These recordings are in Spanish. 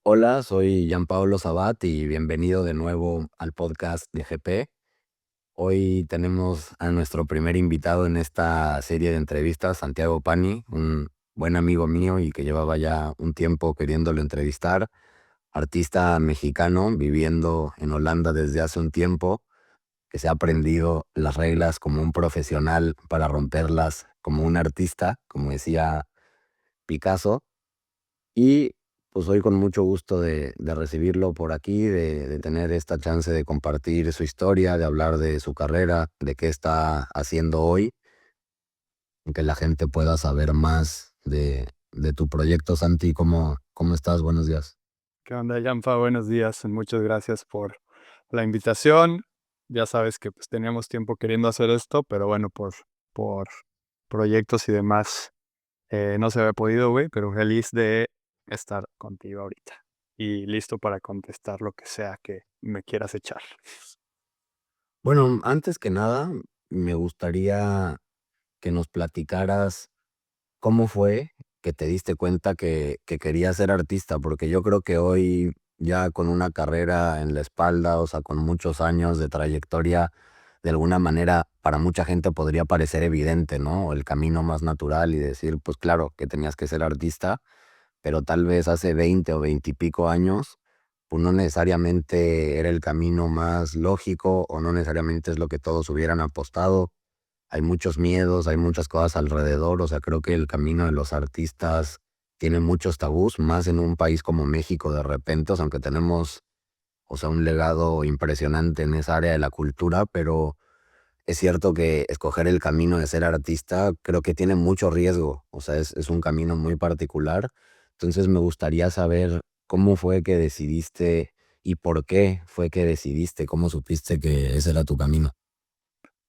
Hola, soy Gianpaolo Sabat y bienvenido de nuevo al podcast de GP. Hoy tenemos a nuestro primer invitado en esta serie de entrevistas, Santiago Pani, un buen amigo mío y que llevaba ya un tiempo queriéndolo entrevistar, artista mexicano viviendo en Holanda desde hace un tiempo, que se ha aprendido las reglas como un profesional para romperlas como un artista, como decía Picasso. Y pues hoy con mucho gusto de recibirlo por aquí, de tener esta chance de compartir su historia, de hablar de su carrera, de qué está haciendo hoy, que la gente pueda saber más de tu proyecto. Santi, ¿cómo estás? Buenos días. ¿Qué onda, Janfa? Buenos días. Muchas gracias por la invitación. Ya sabes que pues teníamos tiempo queriendo hacer esto, pero bueno, por proyectos y demás, no se había podido, güey, pero feliz de estar contigo ahorita y listo para contestar lo que sea que me quieras echar. Bueno, antes que nada, me gustaría que nos platicaras cómo fue que te diste cuenta que querías ser artista, porque yo creo que hoy, ya con una carrera en la espalda, o sea, con muchos años de trayectoria, de alguna manera para mucha gente podría parecer evidente, ¿no? El camino más natural y decir, pues claro, que tenías que ser artista, pero tal vez hace 20 o 20 y pico años, pues no necesariamente era el camino más lógico o no necesariamente es lo que todos hubieran apostado. Hay muchos miedos, hay muchas cosas alrededor, o sea, creo que el camino de los artistas tiene muchos tabús, más en un país como México de repente, o sea, aunque tenemos, o sea, un legado impresionante en esa área de la cultura, pero es cierto que escoger el camino de ser artista creo que tiene mucho riesgo, o sea, es un camino muy particular. Entonces me gustaría saber cómo fue que decidiste y por qué fue que decidiste, cómo supiste que ese era tu camino.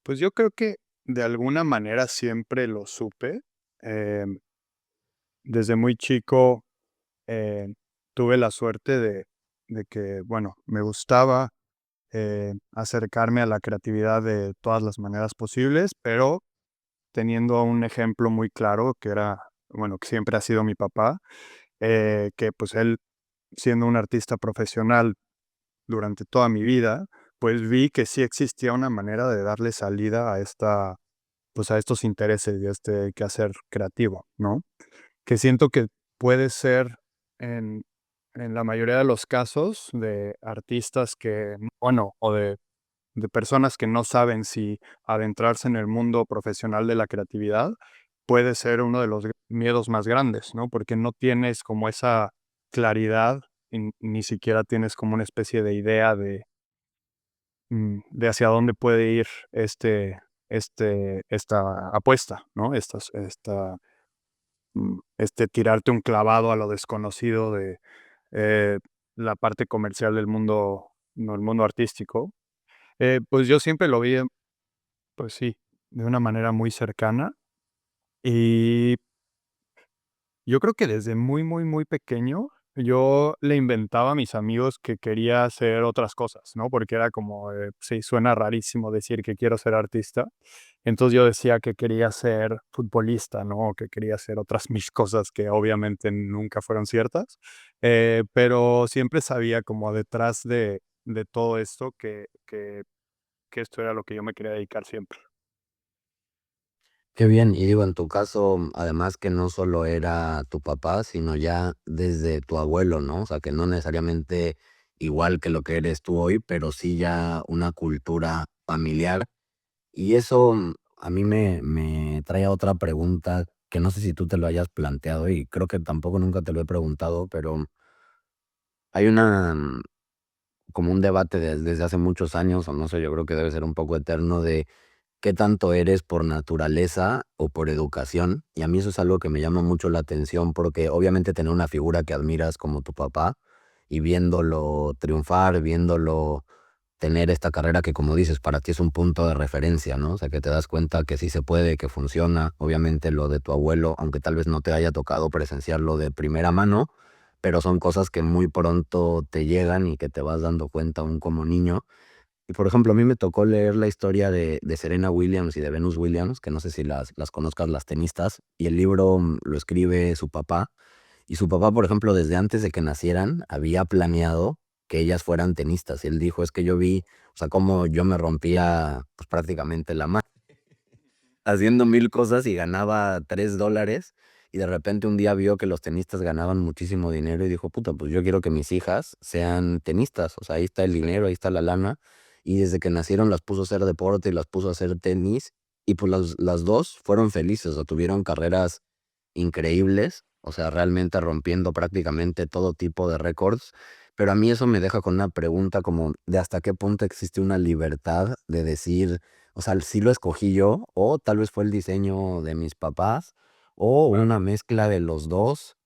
Pues yo creo que de alguna manera siempre lo supe. Desde muy chico eh, tuve la suerte de que, bueno, me gustaba acercarme a la creatividad de todas las maneras posibles, pero teniendo un ejemplo muy claro que era, bueno, que siempre ha sido mi papá, que pues él, siendo un artista profesional durante toda mi vida, pues vi que sí existía una manera de darle salida a pues a estos intereses y a este quehacer creativo, ¿no? Que siento que puede ser en, en la mayoría de los casos de artistas que, bueno, o de personas que no saben si adentrarse en el mundo profesional de la creatividad puede ser uno de los miedos más grandes, ¿no? Porque no tienes como esa claridad y ni siquiera tienes como una especie de idea de hacia dónde puede ir esta apuesta, ¿no? Tirarte un clavado a lo desconocido de eh, la parte comercial del mundo, no, el mundo artístico. Pues yo siempre lo vi, pues sí, de una manera muy cercana. Y yo creo que desde muy, muy, muy pequeño, yo le inventaba a mis amigos que quería hacer otras cosas, ¿no? Porque era como, sí, suena rarísimo decir que quiero ser artista. Entonces yo decía que quería ser futbolista, ¿no? O que quería hacer otras mil cosas que obviamente nunca fueron ciertas. Pero siempre sabía como detrás de todo esto que esto era lo que yo me quería dedicar siempre. Qué bien, y digo, en tu caso, además que no solo era tu papá, sino ya desde tu abuelo, ¿no? O sea, que no necesariamente igual que lo que eres tú hoy, pero sí ya una cultura familiar. Y eso a mí me trae a otra pregunta que no sé si tú te lo hayas planteado y creo que tampoco nunca te lo he preguntado, pero hay como un debate desde hace muchos años, o no sé, yo creo que debe ser un poco eterno de qué tanto eres por naturaleza o por educación. Y a mí eso es algo que me llama mucho la atención porque obviamente tener una figura que admiras como tu papá y viéndolo triunfar, viéndolo tener esta carrera que como dices, para ti es un punto de referencia, ¿no? O sea, que te das cuenta que sí se puede, que funciona. Obviamente lo de tu abuelo, aunque tal vez no te haya tocado presenciarlo de primera mano, pero son cosas que muy pronto te llegan y que te vas dando cuenta aún como niño. Y por ejemplo, a mí me tocó leer la historia de Serena Williams y de Venus Williams, que no sé si las conozcas, las tenistas, y el libro lo escribe su papá. Y su papá, por ejemplo, desde antes de que nacieran, había planeado que ellas fueran tenistas. Y él dijo, es que yo vi, o sea, cómo yo me rompía pues prácticamente la mano haciendo mil cosas y ganaba $3. Y de repente un día vio que los tenistas ganaban muchísimo dinero y dijo, puta, pues yo quiero que mis hijas sean tenistas. O sea, ahí está el dinero, ahí está la lana. Y desde que nacieron las puso a hacer deporte y las puso a hacer tenis. Y pues las dos fueron felices, o tuvieron carreras increíbles, o sea, realmente rompiendo prácticamente todo tipo de récords. Pero a mí eso me deja con una pregunta como de hasta qué punto existe una libertad de decir, o sea, si lo escogí yo, o tal vez fue el diseño de mis papás, o una mezcla de los dos,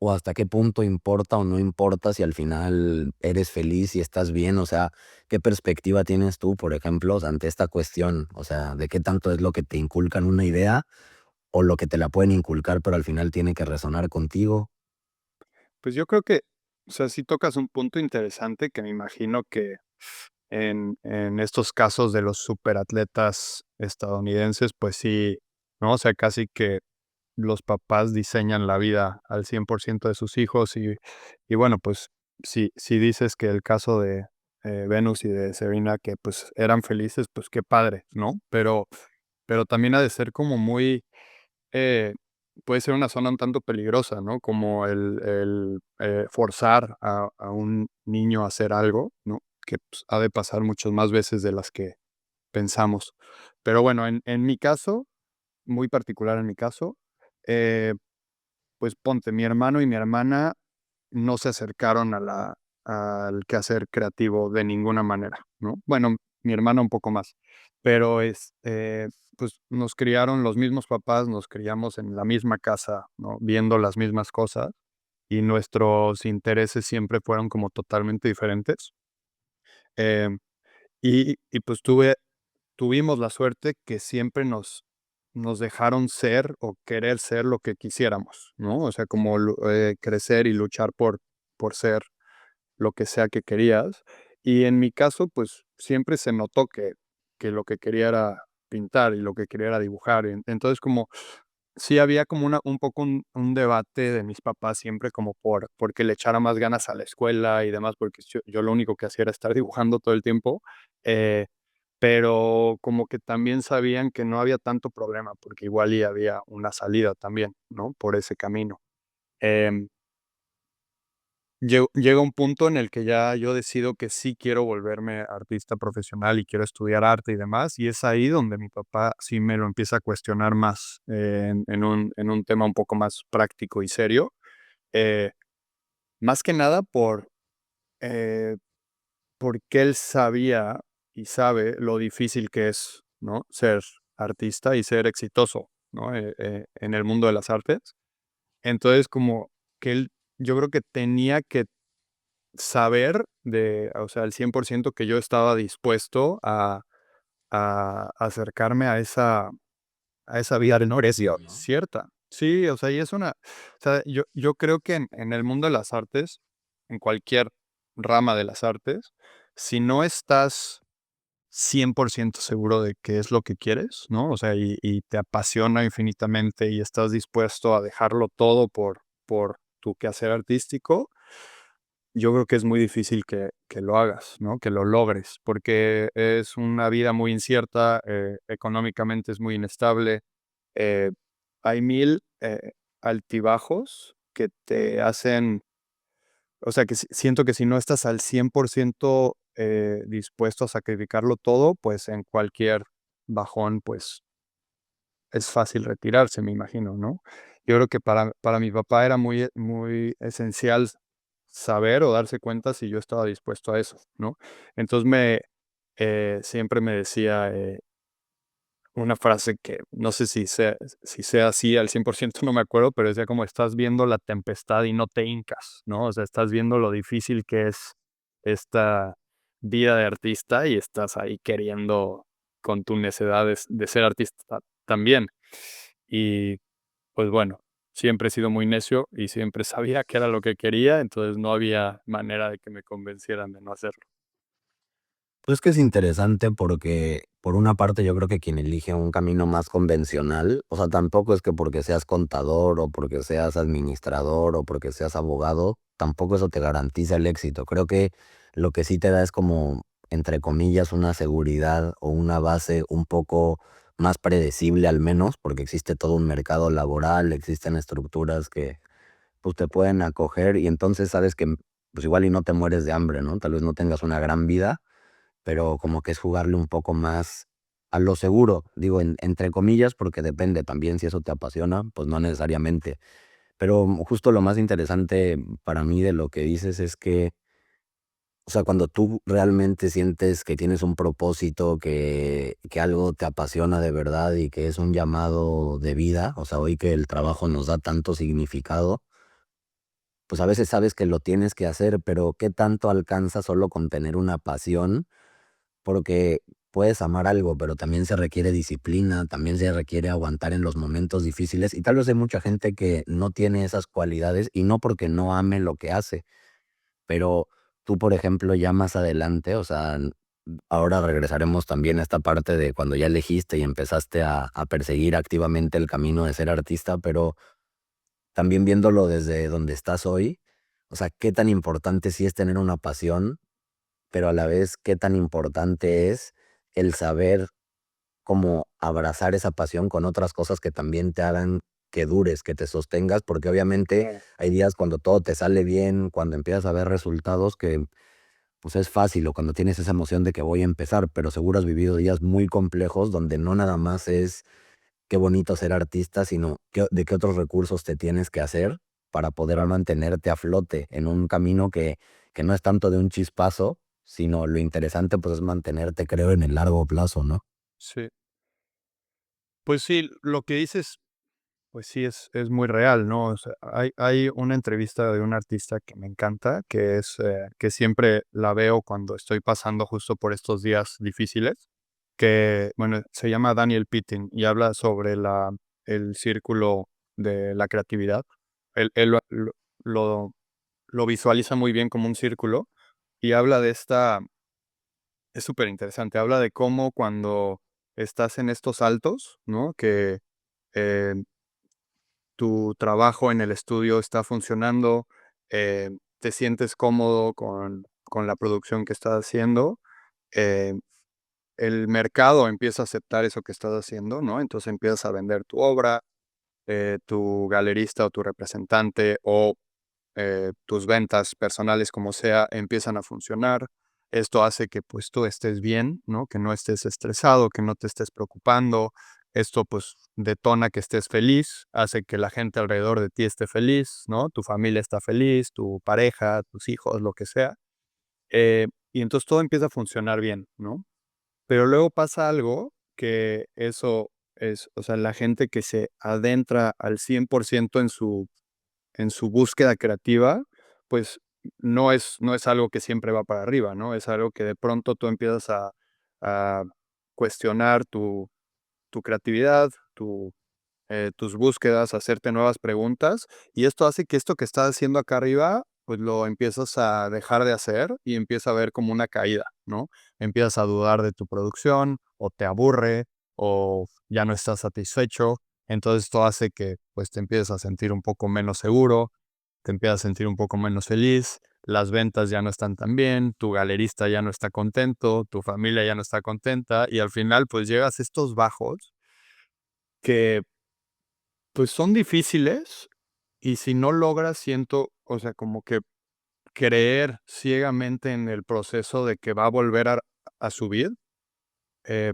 o hasta qué punto importa o no importa si al final eres feliz y estás bien, o sea, ¿qué perspectiva tienes tú, por ejemplo, ante esta cuestión? O sea, ¿de qué tanto es lo que te inculcan una idea o lo que te la pueden inculcar, pero al final tiene que resonar contigo? Pues yo creo que, o sea, sí tocas un punto interesante que me imagino que en estos casos de los superatletas estadounidenses, pues sí, ¿no? O sea, casi que los papás diseñan la vida al 100% de sus hijos y bueno, pues si dices que el caso de Venus y de Serena, que pues eran felices, pues qué padre, ¿no? Pero también ha de ser como muy, eh, puede ser una zona un tanto peligrosa, ¿no? Como el forzar a un niño a hacer algo, ¿no? Que pues, ha de pasar muchas más veces de las que pensamos. Pero bueno, en mi caso, muy particular en mi caso, eh, pues ponte, mi hermano y mi hermana no se acercaron al quehacer creativo de ninguna manera, ¿no? Bueno, mi hermana un poco más, pero pues nos criaron los mismos papás, nos criamos en la misma casa, ¿no? Viendo las mismas cosas y nuestros intereses siempre fueron como totalmente diferentes. Em, y pues tuvimos la suerte que siempre nos dejaron ser o querer ser lo que quisiéramos, ¿no? O sea, como crecer y luchar por ser lo que sea que querías. Y en mi caso, pues siempre se notó que lo que quería era pintar y lo que quería era dibujar. Entonces, como sí había como un poco un debate de mis papás siempre como porque le echara más ganas a la escuela y demás, porque yo lo único que hacía era estar dibujando todo el tiempo. eh, pero como que también sabían que no había tanto problema, porque igual y había una salida también, ¿no? Por ese camino. Em, llega un punto en el que ya yo decido que sí quiero volverme artista profesional y quiero estudiar arte y demás, y es ahí donde mi papá sí me lo empieza a cuestionar más, en un tema un poco más práctico y serio, eh, más que nada eh, porque él sabía y sabe lo difícil que es, ¿no? Ser artista y ser exitoso, ¿no? En el mundo de las artes. Entonces, como que él, yo creo que tenía que saber o sea, al 100% que yo estaba dispuesto a acercarme a esa vida no Presión, ¿no? cierta. Sí, o sea, y es o sea, yo creo que en el mundo de las artes, en cualquier rama de las artes, si no estás 100% seguro de qué es lo que quieres, ¿no? O sea, y te apasiona infinitamente y estás dispuesto a dejarlo todo por tu quehacer artístico, yo creo que es muy difícil que lo hagas, ¿no? Que lo logres, porque es una vida muy incierta, económicamente es muy inestable, eh, hay mil altibajos que te hacen, o sea, que siento que si no estás al 100% dispuesto a sacrificarlo todo, pues en cualquier bajón, pues es fácil retirarse, me imagino, ¿no? Yo creo que para mi papá era muy esencial saber o darse cuenta si yo estaba dispuesto a eso, ¿no? Entonces siempre me decía una frase que no sé si sea así al 100%, no me acuerdo, pero decía como estás viendo la tempestad y no te hincas, ¿no? O sea, estás viendo lo difícil que es esta vida de artista y estás ahí queriendo con tu necedad de ser artista también. Y pues bueno, siempre he sido muy necio y siempre sabía que era lo que quería, entonces no había manera de que me convencieran de no hacerlo. Pues que es interesante porque, por una parte, yo creo que quien elige un camino más convencional, o sea, tampoco es que porque seas contador o porque seas administrador o porque seas abogado, tampoco eso te garantiza el éxito. Creo que lo que sí te da es como, entre comillas, una seguridad o una base un poco más predecible al menos, porque existe todo un mercado laboral, existen estructuras que pues te pueden acoger y entonces sabes que pues igual y no te mueres de hambre, ¿no? Tal vez no tengas una gran vida, pero como que es jugarle un poco más a lo seguro, digo, entre comillas, porque depende también si eso te apasiona, pues no necesariamente. Pero justo lo más interesante para mí de lo que dices es que, o sea, cuando tú realmente sientes que tienes un propósito, que algo te apasiona de verdad y que es un llamado de vida, o sea, hoy que el trabajo nos da tanto significado, pues a veces sabes que lo tienes que hacer, pero ¿qué tanto alcanza solo con tener una pasión? Porque puedes amar algo, pero también se requiere disciplina, también se requiere aguantar en los momentos difíciles y tal vez hay mucha gente que no tiene esas cualidades y no porque no ame lo que hace, pero tú, por ejemplo, ya más adelante, o sea, ahora regresaremos también a esta parte de cuando ya elegiste y empezaste a perseguir activamente el camino de ser artista, pero también viéndolo desde donde estás hoy, o sea, qué tan importante sí es tener una pasión, pero a la vez qué tan importante es el saber cómo abrazar esa pasión con otras cosas que también te hagan que dures, que te sostengas, porque obviamente Claro. hay días cuando todo te sale bien, cuando empiezas a ver resultados que pues es fácil o cuando tienes esa emoción de que voy a empezar, pero seguro has vivido días muy complejos donde no nada más es qué bonito ser artista, sino de qué otros recursos te tienes que hacer para poder Claro. mantenerte a flote en un camino que no es tanto de un chispazo, sino lo interesante pues es mantenerte, creo, en el largo plazo, ¿no? Sí. Pues sí, lo que dices, pues sí, es muy real, ¿no? O sea, hay una entrevista de un artista que me encanta, que siempre la veo cuando estoy pasando justo por estos días difíciles, que, bueno, se llama Daniel Pittin y habla sobre el círculo de la creatividad. Él lo lo visualiza muy bien como un círculo y habla de esta es súper interesante, habla de cómo cuando estás en estos altos, ¿no? Que, eh tu trabajo en el estudio está funcionando, te sientes cómodo con la producción que estás haciendo, eh, el mercado empieza a aceptar eso que estás haciendo, ¿no? Entonces empiezas a vender tu obra, tu galerista o tu representante o tus ventas personales, como sea, empiezan a funcionar. Esto hace que pues tú estés bien, ¿no? Que no estés estresado, que no te estés preocupando. Esto pues detona que estés feliz, hace que la gente alrededor de ti esté feliz, ¿no? Tu familia está feliz, tu pareja, tus hijos, lo que sea. Y entonces todo empieza a funcionar bien, ¿no? Pero luego pasa algo que eso es, o sea, la gente que se adentra al 100% en su búsqueda creativa, pues no es algo que siempre va para arriba, ¿no? Es algo que de pronto tú empiezas a cuestionar tu creatividad, tus búsquedas, hacerte nuevas preguntas, y esto hace que esto que estás haciendo acá arriba, pues lo empiezas a dejar de hacer y empieza a ver como una caída, ¿no? Empiezas a dudar de tu producción, o te aburre, o ya no estás satisfecho. Entonces esto hace que pues te empieces a sentir un poco menos seguro, te empiezas a sentir un poco menos feliz, las ventas ya no están tan bien, tu galerista ya no está contento, tu familia ya no está contenta, y al final pues llegas a estos bajos que pues son difíciles, y si no logras, siento, o sea, como que creer ciegamente en el proceso de que va a volver a subir,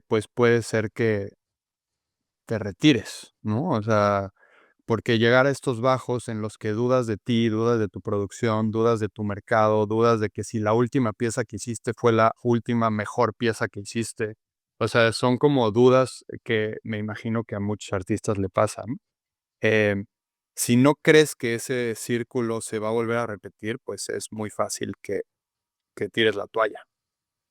pues puede ser que te retires, ¿no? O sea, porque llegar a estos bajos en los que dudas de ti, dudas de tu producción, dudas de tu mercado, dudas de que si la última pieza que hiciste fue la última mejor pieza que hiciste. O sea, son como dudas que me imagino que a muchos artistas le pasan. Em, si no crees que ese círculo se va a volver a repetir, pues es muy fácil que tires la toalla,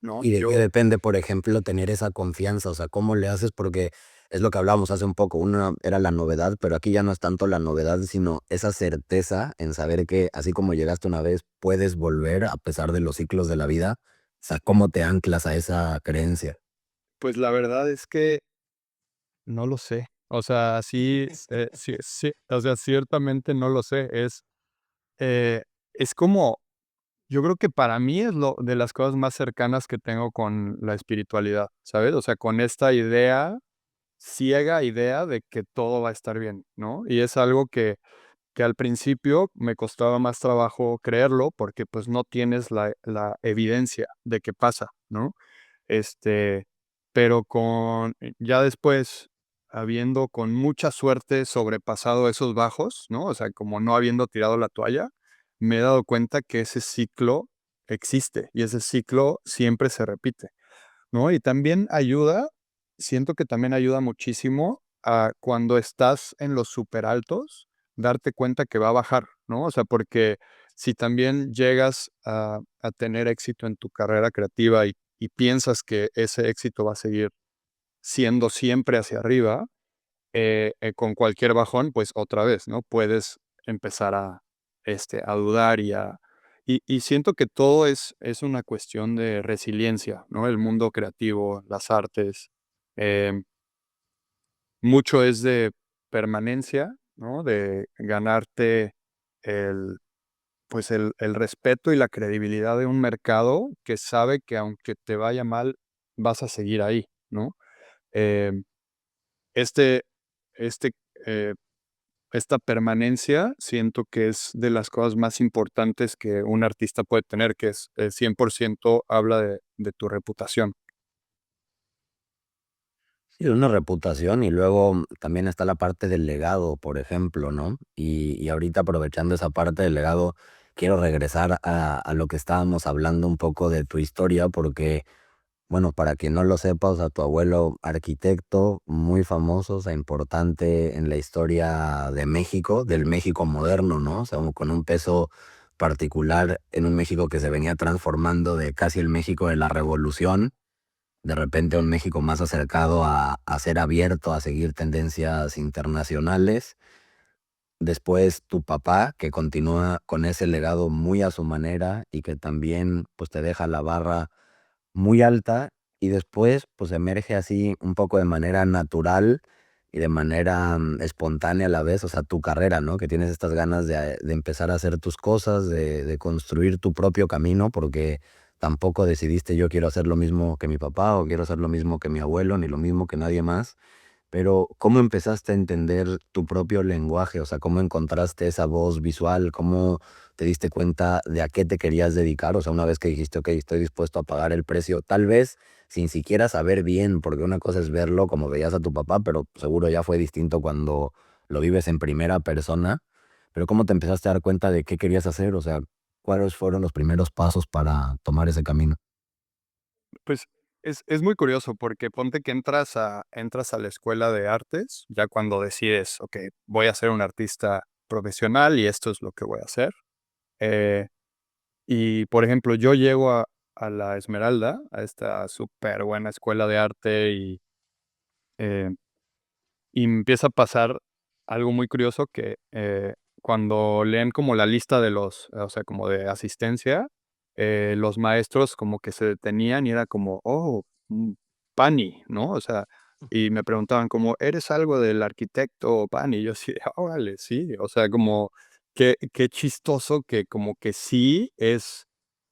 ¿no? ¿Y de qué Yo depende, por ejemplo, tener esa confianza? O sea, ¿cómo le haces? Porque es lo que hablábamos hace un poco, una era la novedad, pero aquí ya no es tanto la novedad, sino esa certeza en saber que así como llegaste una vez, puedes volver a pesar de los ciclos de la vida. O sea, ¿cómo te anclas a esa creencia? Pues la verdad es que no lo sé. O sea, sí, sí, sí, o sea, ciertamente no lo sé. Eh, es como, yo creo que para mí es lo de las cosas más cercanas que tengo con la espiritualidad, ¿sabes? O sea, con esta idea, ciega idea de que todo va a estar bien, ¿no? Y es algo que al principio me costaba más trabajo creerlo porque pues no tienes la evidencia de que pasa, ¿no? Este, pero ya después, habiendo con mucha suerte sobrepasado esos bajos, ¿no? O sea, como no habiendo tirado la toalla, me he dado cuenta que ese ciclo existe y ese ciclo siempre se repite, ¿no? Y también ayuda, siento que también ayuda muchísimo a cuando estás en los super altos, darte cuenta que va a bajar, ¿no? O sea, porque si también llegas a tener éxito en tu carrera creativa y piensas que ese éxito va a seguir siendo siempre hacia arriba, con cualquier bajón, pues otra vez, ¿no? Puedes empezar a dudar y siento que todo es una cuestión de resiliencia, ¿no? El mundo creativo, las artes, em, mucho es de permanencia, ¿no? De ganarte el, pues el respeto y la credibilidad de un mercado que sabe que aunque te vaya mal, vas a seguir ahí, ¿no? Em, este, este, eh, Esta permanencia siento que es de las cosas más importantes que un artista puede tener, que es 100% habla de tu reputación. Sí, una reputación y luego también está la parte del legado, por ejemplo, ¿no? Y ahorita aprovechando esa parte del legado, quiero regresar a lo que estábamos hablando un poco de tu historia, porque, bueno, para quien no lo sepa, o sea, tu abuelo arquitecto, muy famoso, o sea, importante en la historia de México, del México moderno, ¿no? O sea, con un peso particular en un México que se venía transformando de casi el México de la Revolución de repente un México más acercado a ser abierto, a seguir tendencias internacionales. Después tu papá, que continúa con ese legado muy a su manera y que también pues te deja la barra muy alta y después pues emerge así un poco de manera natural y de manera espontánea a la vez, o sea, tu carrera, ¿no? Que tienes estas ganas de empezar a hacer tus cosas, de construir tu propio camino, porque tampoco decidiste yo quiero hacer lo mismo que mi papá o quiero hacer lo mismo que mi abuelo, ni lo mismo que nadie más, pero, ¿cómo empezaste a entender tu propio lenguaje? O sea, ¿cómo encontraste esa voz visual? ¿Cómo te diste cuenta de a qué te querías dedicar? O sea, una vez que dijiste: "Okey, estoy dispuesto a pagar el precio", tal vez sin siquiera saber bien, porque una cosa es verlo como veías a tu papá, pero seguro ya fue distinto cuando lo vives en primera persona. Pero, ¿cómo te empezaste a dar cuenta de qué querías hacer? O sea, ¿cuáles fueron los primeros pasos para tomar ese camino? Pues es muy curioso porque ponte que entras a la escuela de artes, ya cuando decides, ok, voy a ser un artista profesional y esto es lo que voy a hacer. Eh, y por ejemplo, yo llego a la Esmeralda, a esta súper buena escuela de arte eh, y me empieza a pasar algo muy curioso que, cuando leen como la lista de o sea, como de asistencia, los maestros como que se detenían y era como: "Oh, Pani", ¿no? O sea, y me preguntaban como: "¿Eres algo del arquitecto Pani?". Y yo así de: "Órale, sí". O sea, como qué chistoso que como que sí es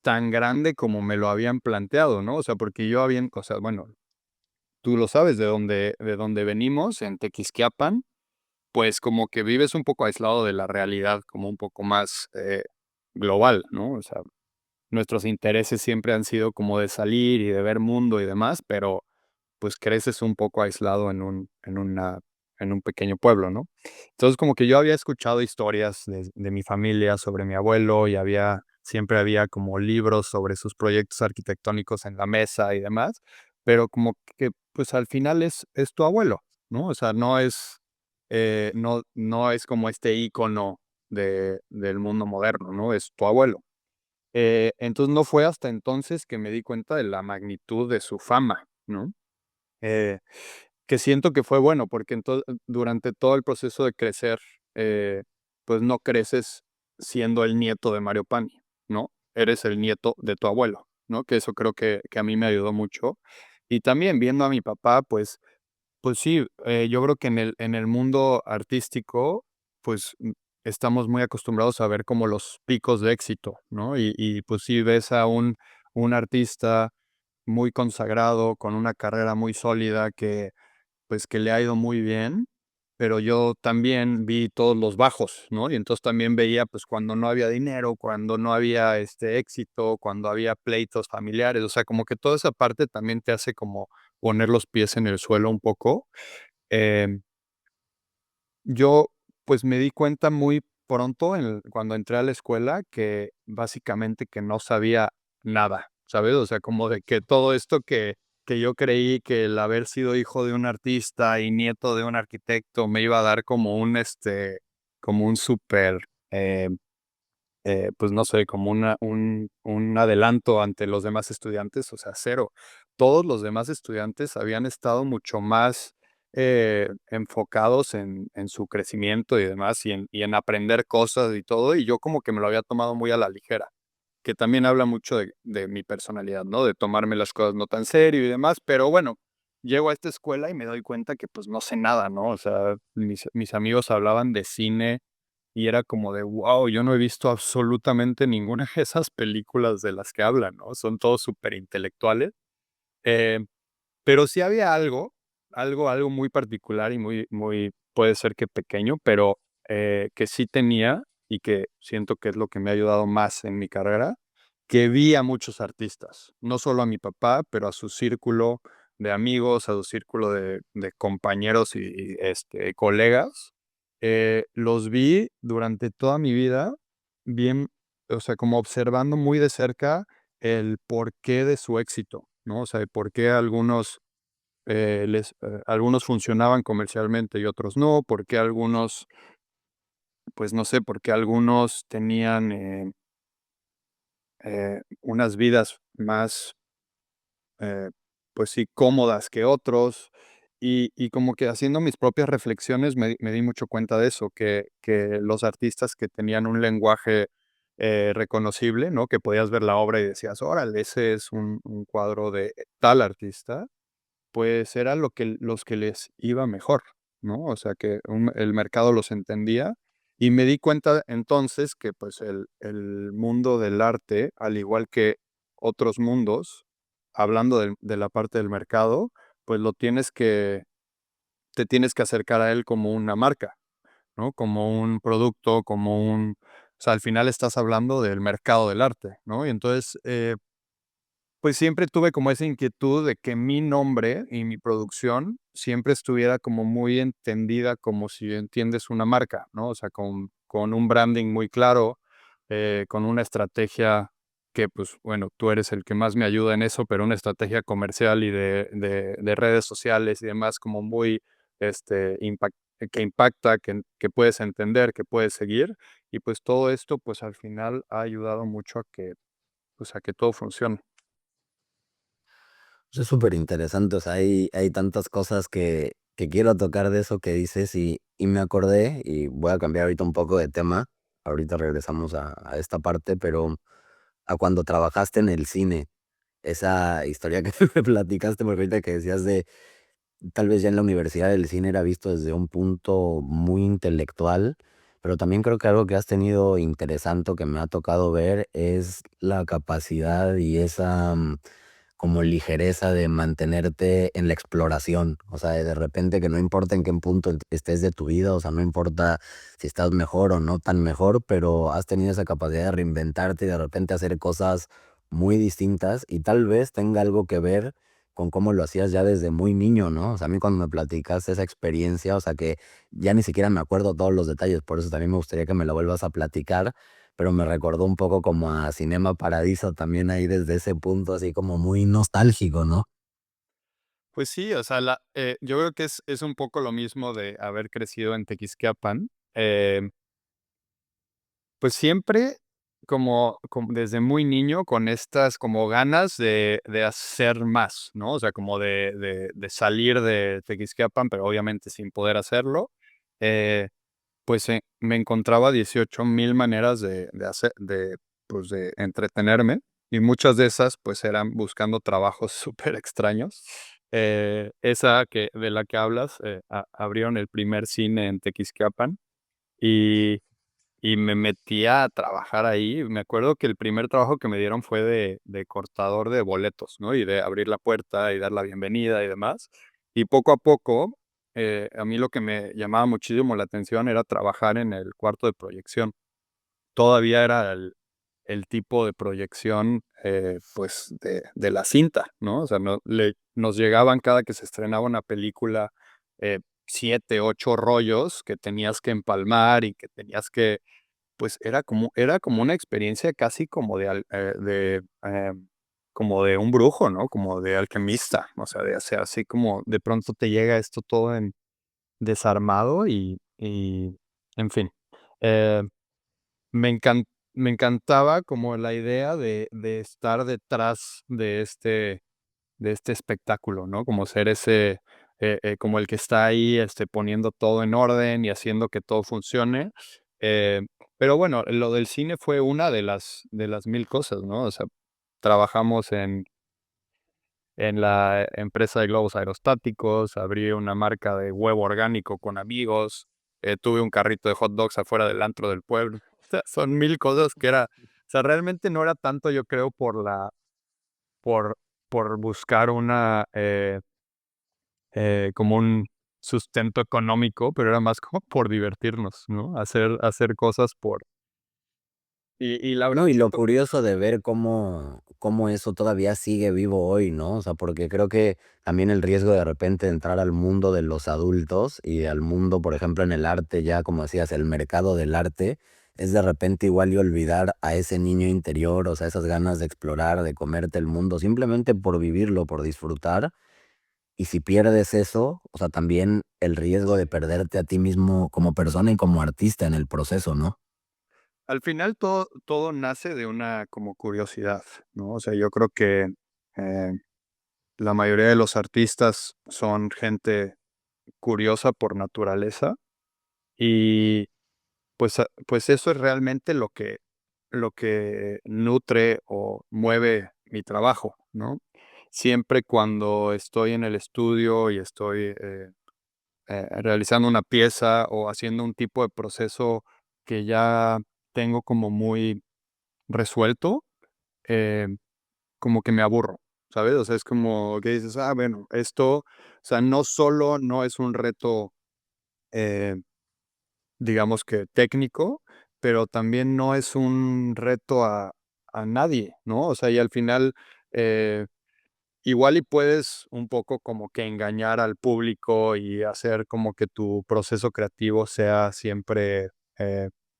tan grande como me lo habían planteado, ¿no? O sea, porque yo había o sea, bueno, tú lo sabes, de donde venimos, en Tequisquiapan, pues, como que vives un poco aislado de la realidad, como un poco más, global, ¿no? O sea, nuestros intereses siempre han sido como de salir y de ver mundo y demás, pero, pues, creces un poco aislado en un pequeño pueblo, ¿no? Entonces, como que yo había escuchado historias de mi familia sobre mi abuelo y siempre había como libros sobre sus proyectos arquitectónicos en la mesa y demás, pero como que, pues, al final es tu abuelo, ¿no? O sea, no es como este ícono del mundo moderno, ¿no? Es tu abuelo. Entonces, no fue hasta entonces que me di cuenta de la magnitud de su fama, ¿no? Eh, que siento que fue bueno, porque durante todo el proceso de crecer, pues no creces siendo el nieto de Mario Pani, ¿no? Eres el nieto de tu abuelo, ¿no? Que eso creo que a mí me ayudó mucho. Y también viendo a mi papá, pues sí, yo creo que en el mundo artístico, pues, estamos muy acostumbrados a ver como los picos de éxito, ¿no? Y pues sí ves a un artista muy consagrado, con una carrera muy sólida que, pues, que le ha ido muy bien, pero yo también vi todos los bajos, ¿no? Y entonces también veía, pues, cuando no había dinero, cuando no había, éxito, cuando había pleitos familiares, o sea, como que toda esa parte también te hace como poner los pies en el suelo un poco. Em, yo, pues, me di cuenta muy pronto cuando entré a la escuela que básicamente que no sabía nada, ¿sabes? O sea, como de que todo esto que yo creí que el haber sido hijo de un artista y nieto de un arquitecto me iba a dar como como un súper, pues no sé, como un adelanto ante los demás estudiantes, o sea, cero. Todos los demás estudiantes habían estado mucho más enfocados en su crecimiento y demás, y en aprender cosas y todo, y yo como que me lo había tomado muy a la ligera, que también habla mucho de mi personalidad, ¿no? De tomarme las cosas no tan serio y demás, pero bueno, llego a esta escuela y me doy cuenta que pues no sé nada, ¿no? O sea, mis amigos hablaban de cine y era como de, wow, yo no he visto absolutamente ninguna de esas películas de las que hablan, ¿no? Son todos súper intelectuales. Eh, pero sí había algo muy particular y muy, puede ser que pequeño, pero que sí tenía y que siento que es lo que me ha ayudado más en mi carrera, que vi a muchos artistas, no solo a mi papá, pero a su círculo de amigos, a su círculo de compañeros y colegas. Los vi durante toda mi vida, bien, o sea, como observando muy de cerca el porqué de su éxito, ¿no? O sea, de por qué algunos funcionaban comercialmente y otros no, por qué algunos, pues no sé, por qué algunos tenían unas vidas más, eh, pues sí, cómodas que otros. Y como que haciendo mis propias reflexiones me di mucho cuenta de eso, que los artistas que tenían un lenguaje reconocible, ¿no? Que podías ver la obra y decías, órale, ese es un cuadro de tal artista, pues era los que les iba mejor, ¿no? O sea, que el mercado los entendía, y me di cuenta entonces que, pues, el mundo del arte, al igual que otros mundos, hablando de la parte del mercado, pues, te tienes que acercar a él como una marca, ¿no? Como un producto, o sea, al final estás hablando del mercado del arte, ¿no? Y entonces, pues siempre tuve como esa inquietud de que mi nombre y mi producción siempre estuviera como muy entendida como si entiendes una marca, ¿no? O sea, con un branding muy claro, con una estrategia que, pues, bueno, tú eres el que más me ayuda en eso, pero una estrategia comercial y de redes sociales y demás como muy, que impacta, que puedes entender, que puedes seguir. Y pues todo esto, pues al final ha ayudado mucho pues, a que todo funcione. Es súper interesante, o sea, hay tantas cosas que quiero tocar de eso que dices y me acordé, y voy a cambiar ahorita un poco de tema, ahorita regresamos a esta parte, pero a cuando trabajaste en el cine, esa historia que me platicaste, porque ahorita que decías de tal vez ya en la universidad el cine era visto desde un punto muy intelectual, pero también creo que algo que has tenido interesante, o que me ha tocado ver, es la capacidad y esa como ligereza de mantenerte en la exploración. O sea, de repente que no importa en qué punto estés de tu vida, o sea, no importa si estás mejor o no tan mejor, pero has tenido esa capacidad de reinventarte y de repente hacer cosas muy distintas, y tal vez tenga algo que ver con cómo lo hacías ya desde muy niño, ¿no? O sea, a mí cuando me platicaste esa experiencia, o sea, que ya ni siquiera me acuerdo todos los detalles, por eso también me gustaría que me lo vuelvas a platicar, pero me recordó un poco como a Cinema Paradiso también ahí desde ese punto así como muy nostálgico, ¿no? Pues sí, o sea, yo creo que es un poco lo mismo de haber crecido en Tequisquiapan. Pues siempre como desde muy niño con estas como ganas de hacer más, ¿no? O sea, como de salir de Tequisquiapan, pero obviamente sin poder hacerlo. Eh, pues, me encontraba 18,000 maneras de hacer pues, de entretenerme. y muchas de esas, pues, eran buscando trabajos súper extraños. Esa de la que hablas, abrieron el primer cine en Tequisquiapan, y me metí a trabajar ahí. Me acuerdo que el primer trabajo que me dieron fue de cortador de boletos, ¿no? Y de abrir la puerta y dar la bienvenida y demás. Y poco a poco, a mí lo que me llamaba muchísimo la atención era trabajar en el cuarto de proyección. Todavía era el tipo de proyección, pues, de la cinta, ¿no? O sea, nos llegaban cada que se estrenaba una película, 7, 8 rollos que tenías que empalmar y que tenías que, pues, era como una experiencia casi como de un brujo, ¿no? Como de alquimista, o sea, de hacer así como de pronto te llega esto todo en desarmado y en fin. Eh, me encan me encantaba como la idea de estar detrás de este espectáculo, ¿no? Como ser ese, como el que está ahí, poniendo todo en orden y haciendo que todo funcione. Eh, pero bueno, lo del cine fue una de las mil cosas, ¿no? O sea, trabajamos en la empresa de globos aerostáticos, abrí una marca de huevo orgánico con amigos, tuve un carrito de hot dogs afuera del antro del pueblo. O sea, son mil cosas que era, o sea, realmente no era tanto, yo creo, por, por buscar como un sustento económico, pero era más como por divertirnos, ¿no? Hacer cosas y la verdad No, y lo siento. curioso de ver cómo eso todavía sigue vivo hoy, ¿no? O sea, porque creo que también el riesgo de repente de entrar al mundo de los adultos y al mundo, por ejemplo, en el arte, ya como decías, el mercado del arte, es de repente igual y olvidar a ese niño interior, o sea, esas ganas de explorar, de comerte el mundo, simplemente por vivirlo, por disfrutar. Y si pierdes eso, o sea, también el riesgo de perderte a ti mismo como persona y como artista en el proceso, ¿no? Al final todo nace de una como curiosidad, ¿no? O sea, yo creo que, eh, la mayoría de los artistas son gente curiosa por naturaleza y, pues eso es realmente lo que nutre o mueve mi trabajo, ¿no? Siempre cuando estoy en el estudio y estoy, realizando una pieza o haciendo un tipo de proceso que ya tengo como muy resuelto, eh, como que me aburro, ¿sabes? O sea, es como que dices, bueno, esto, o sea, no solo no es un reto, eh, digamos que técnico, pero también no es un reto a nadie, ¿no? O sea, y al final, eh, igual y puedes un poco como que engañar al público y hacer como que tu proceso creativo sea siempre,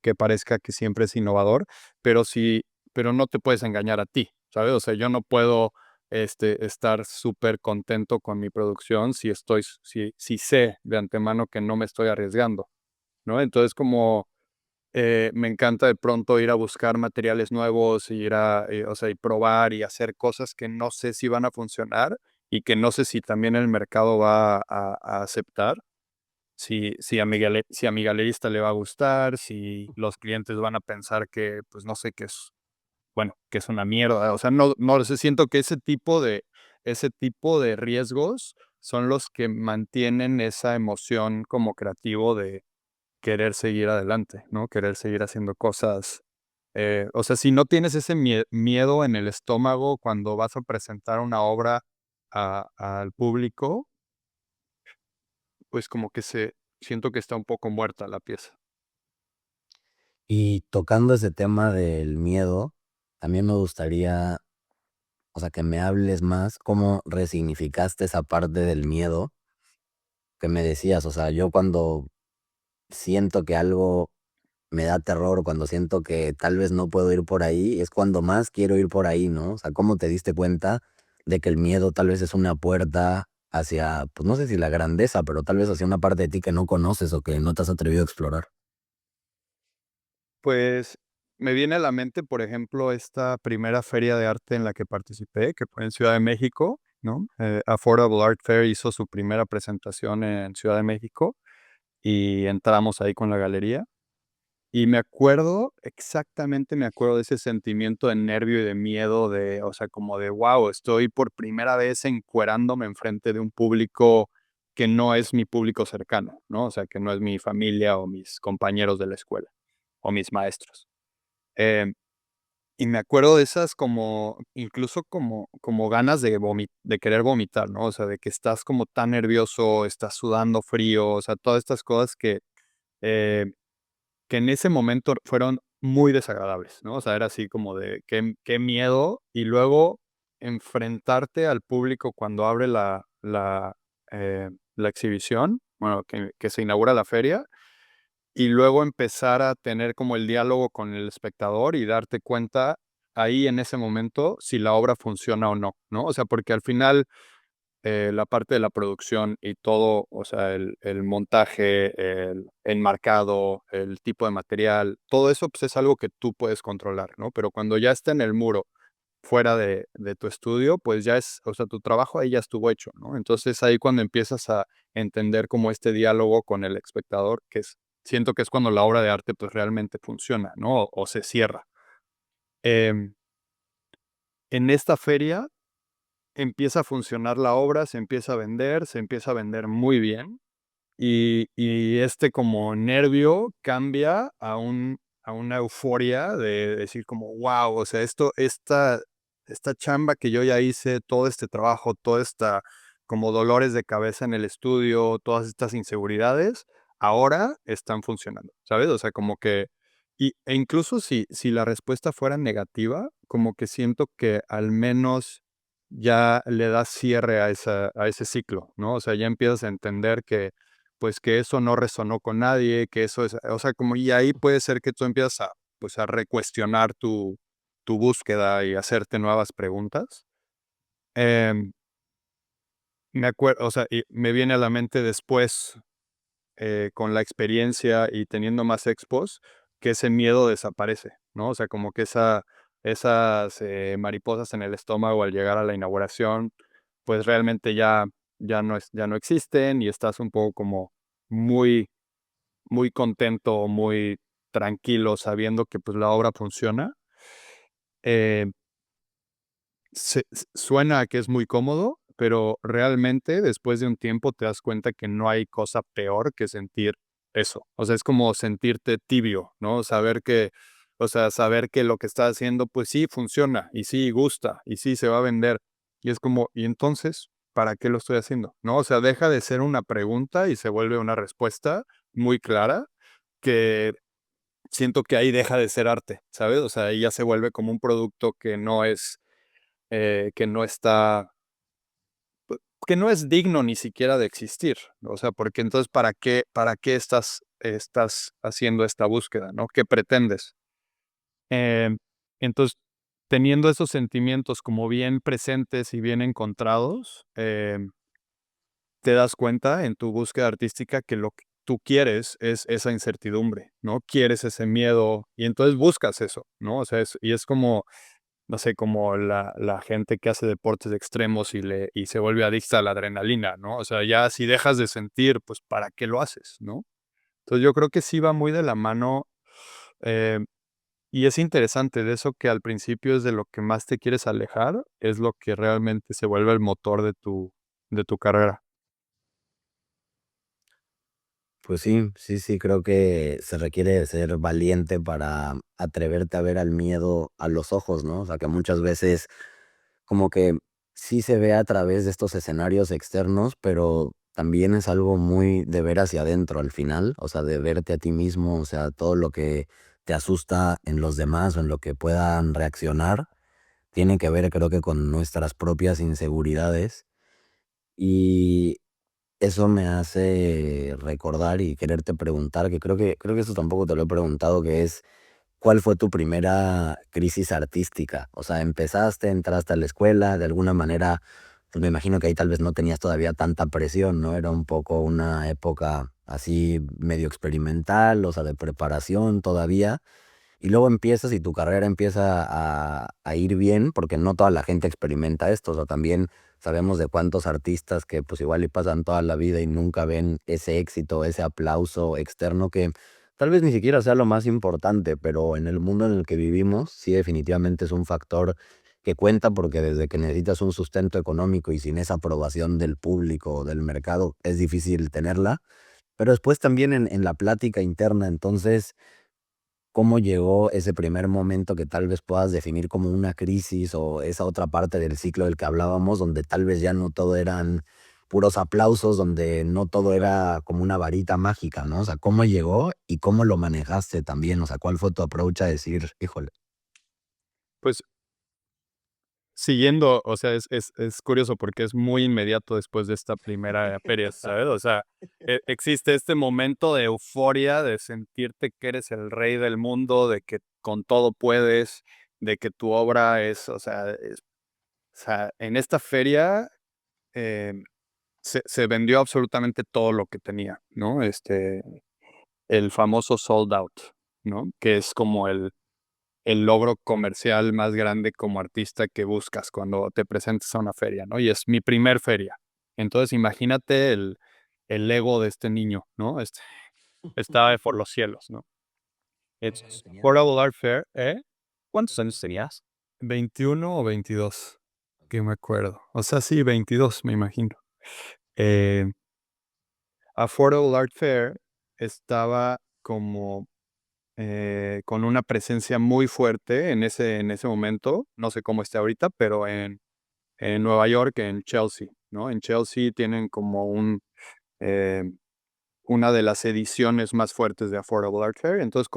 que parezca que siempre es innovador, pero sí, pero no te puedes engañar a ti, ¿sabes? O sea, yo no puedo, estar súper contento con mi producción si sé de antemano que no me estoy arriesgando, ¿no? Entonces, como me encanta de pronto ir a buscar materiales nuevos, o sea, y probar y hacer cosas que no sé si van a funcionar y que no sé si también el mercado va a aceptar, si a mi galerista le va a gustar, si los clientes van a pensar que, pues, no sé, que es, bueno, que es una mierda. O sea, no sé, siento que ese tipo de riesgos son los que mantienen esa emoción como creativo de querer seguir adelante, ¿no? Querer seguir haciendo cosas. O sea, si no tienes ese miedo en el estómago cuando vas a presentar una obra al público, pues como que siento que está un poco muerta la pieza. Y tocando ese tema del miedo, también me gustaría, o sea, que me hables más cómo resignificaste esa parte del miedo que me decías. O sea, yo cuando siento que algo me da terror, cuando siento que tal vez no puedo ir por ahí, es cuando más quiero ir por ahí, ¿no? O sea, ¿cómo te diste cuenta de que el miedo tal vez es una puerta hacia, pues no sé si la grandeza, pero tal vez hacia una parte de ti que no conoces o que no te has atrevido a explorar? Pues me viene a la mente, por ejemplo, esta primera feria de arte en la que participé, que fue en Ciudad de México, ¿no? Affordable Art Fair hizo su primera presentación en Ciudad de México y entramos ahí con la galería. Y me acuerdo, exactamente me acuerdo de ese sentimiento de nervio y de miedo, o sea, como de, wow, estoy por primera vez encuerándome enfrente de un público que no es mi público cercano, ¿no? O sea, que no es mi familia o mis compañeros de la escuela o mis maestros. Em, y me acuerdo de esas como, incluso como ganas de querer vomitar, ¿no? O sea, de que estás como tan nervioso, estás sudando frío, o sea, todas estas cosas eh, que en ese momento fueron muy desagradables, ¿no? O sea, era así como de qué miedo, y luego enfrentarte al público cuando abre la exhibición, bueno, que se inaugura la feria, y luego empezar a tener como el diálogo con el espectador y darte cuenta ahí en ese momento si la obra funciona o no, ¿no? O sea, porque al final la parte de la producción y todo, o sea, el montaje, el enmarcado, el tipo de material, todo eso pues es algo que tú puedes controlar, ¿no? Pero cuando ya está en el muro, fuera de tu estudio, pues ya es, o sea, tu trabajo ahí ya estuvo hecho, ¿no? Entonces ahí cuando empiezas a entender como este diálogo con el espectador, siento que es cuando la obra de arte pues realmente funciona, ¿no? O se cierra. Em, en esta feria empieza a funcionar la obra, se empieza a vender muy bien. Y este como nervio cambia a una euforia de decir como, wow, o sea, esta chamba que yo ya hice, todo este trabajo, toda esta como dolores de cabeza en el estudio, todas estas inseguridades, ahora están funcionando, ¿sabes? O sea, como que, e incluso si la respuesta fuera negativa, como que siento que al menos ya le das cierre a ese ciclo, ¿no? O sea, ya empiezas a entender que pues que eso no resonó con nadie, que eso es, o sea, como y ahí puede ser que tú empiezas a, pues a recuestionar tu búsqueda y hacerte nuevas preguntas. Em, Me acuerdo, o sea, y me viene a la mente después, con la experiencia y teniendo más expos, que ese miedo desaparece, ¿no? O sea, como que esas mariposas en el estómago al llegar a la inauguración, pues realmente ya no existen y estás un poco como muy muy contento, muy tranquilo, sabiendo que, pues, la obra funciona. Eh, suena a que es muy cómodo, pero realmente después de un tiempo te das cuenta que no hay cosa peor que sentir eso. O sea, es como sentirte tibio, ¿no? Saber que lo que estás haciendo, pues sí funciona, y sí gusta, y sí se va a vender. Y es como, ¿y entonces para qué lo estoy haciendo? ¿No? O sea, deja de ser una pregunta y se vuelve una respuesta muy clara que siento que ahí deja de ser arte, ¿sabes? O sea, ahí ya se vuelve como un producto que no está, que no es digno ni siquiera de existir. O sea, porque entonces, para qué estás haciendo esta búsqueda, ¿no? ¿Qué pretendes? Em, entonces, teniendo esos sentimientos como bien presentes y bien encontrados, te das cuenta en tu búsqueda artística que lo que tú quieres es esa incertidumbre, ¿no? Quieres ese miedo y entonces buscas eso, ¿no? O sea, es como, no sé, como la gente que hace deportes extremos y se vuelve adicta a la adrenalina, ¿no? O sea, ya si dejas de sentir, pues, ¿para qué lo haces, no? Entonces, yo creo que sí va muy de la mano, eh, y es interesante de eso que al principio es de lo que más te quieres alejar, es lo que realmente se vuelve el motor de tu carrera. Pues sí, sí, sí, creo que se requiere de ser valiente para atreverte a ver al miedo a los ojos, ¿no? O sea, que muchas veces como que sí se ve a través de estos escenarios externos, pero también es algo muy de ver hacia adentro al final, o sea, de verte a ti mismo, o sea, todo lo que te asusta en los demás o en lo que puedan reaccionar, tiene que ver, creo que con nuestras propias inseguridades. Y eso me hace recordar y quererte preguntar, que creo que eso tampoco te lo he preguntado, que es, ¿cuál fue tu primera crisis artística? O sea, empezaste, entraste a la escuela, de alguna manera, pues me imagino que ahí tal vez no tenías todavía tanta presión, ¿no? Era un poco una época así medio experimental, o sea, de preparación todavía. Y luego empiezas y tu carrera empieza a ir bien, porque no toda la gente experimenta esto, o sea, también sabemos de cuántos artistas que pues igual y pasan toda la vida y nunca ven ese éxito, ese aplauso externo que tal vez ni siquiera sea lo más importante, pero en el mundo en el que vivimos, sí definitivamente es un factor que cuenta porque desde que necesitas un sustento económico y sin esa aprobación del público o del mercado es difícil tenerla, pero después también en la plática interna, entonces, ¿cómo llegó ese primer momento que tal vez puedas definir como una crisis o esa otra parte del ciclo del que hablábamos, donde tal vez ya no todo eran puros aplausos, donde no todo era como una varita mágica, ¿no? O sea, ¿cómo llegó y cómo lo manejaste también? O sea, ¿cuál fue tu approach a decir, híjole? Pues siguiendo, o sea, es curioso porque es muy inmediato después de esta primera feria, ¿sabes? O sea, existe este momento de euforia, de sentirte que eres el rey del mundo, de que con todo puedes, de que tu obra es, o sea, en esta feria se vendió absolutamente todo lo que tenía, ¿no? El famoso sold out, ¿no? Que es como el logro comercial más grande como artista que buscas cuando te presentes a una feria, ¿no? Y es mi primer feria. Entonces, imagínate el ego de este niño, ¿no? Estaba por los cielos, ¿no? ¿Cuántos It's tenías? Affordable Art Fair, ¿eh? ¿Cuántos años tenías? 21 o 22, que me acuerdo. O sea, sí, 22, me imagino. Eh, Affordable Art Fair estaba como con una presencia muy fuerte en ese momento. No sé cómo esté ahorita, pero en Nueva York, en Chelsea, ¿no? En Chelsea tienen como eh, una de las ediciones más fuertes de Affordable Art Fair. Entonces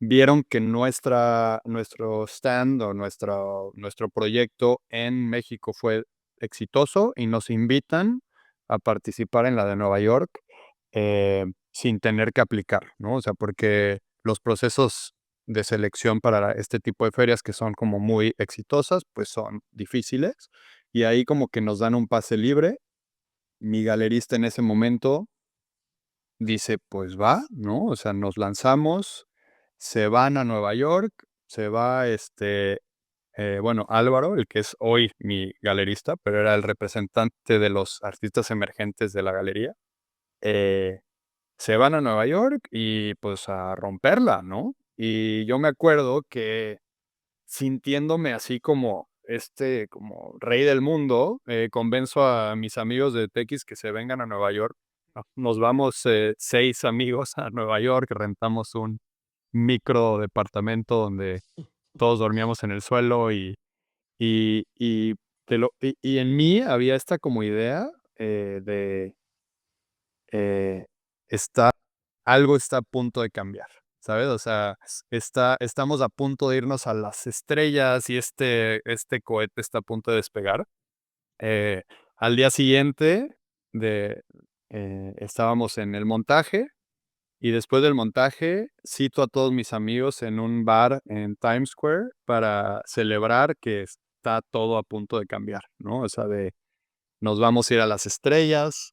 vieron que nuestro stand o nuestro proyecto en México fue exitoso y nos invitan a participar en la de Nueva York sin tener que aplicar, ¿no? O sea, porque los procesos de selección para este tipo de ferias que son como muy exitosas, pues son difíciles. Y ahí como que nos dan un pase libre. Mi galerista en ese momento dice, pues va, ¿no? O sea, nos lanzamos, se van a Nueva York, se va bueno, Álvaro, el que es hoy mi galerista, pero era el representante de los artistas emergentes de la galería. eh, Se van a Nueva York y pues a romperla, ¿no? Y yo me acuerdo que sintiéndome así como como rey del mundo, convenzo a mis amigos de TX que se vengan a Nueva York. Nos vamos 6 amigos a Nueva York, rentamos un micro departamento donde todos dormíamos en el suelo y y en mí había esta como idea de eh, está algo está a punto de cambiar, ¿sabes? O sea, estamos a punto de irnos a las estrellas y este cohete está a punto de despegar. Eh, Al día siguiente de, estábamos en el montaje y después del montaje cito a todos mis amigos en un bar en Times Square para celebrar que está todo a punto de cambiar, ¿no? O sea, nos vamos a ir a las estrellas.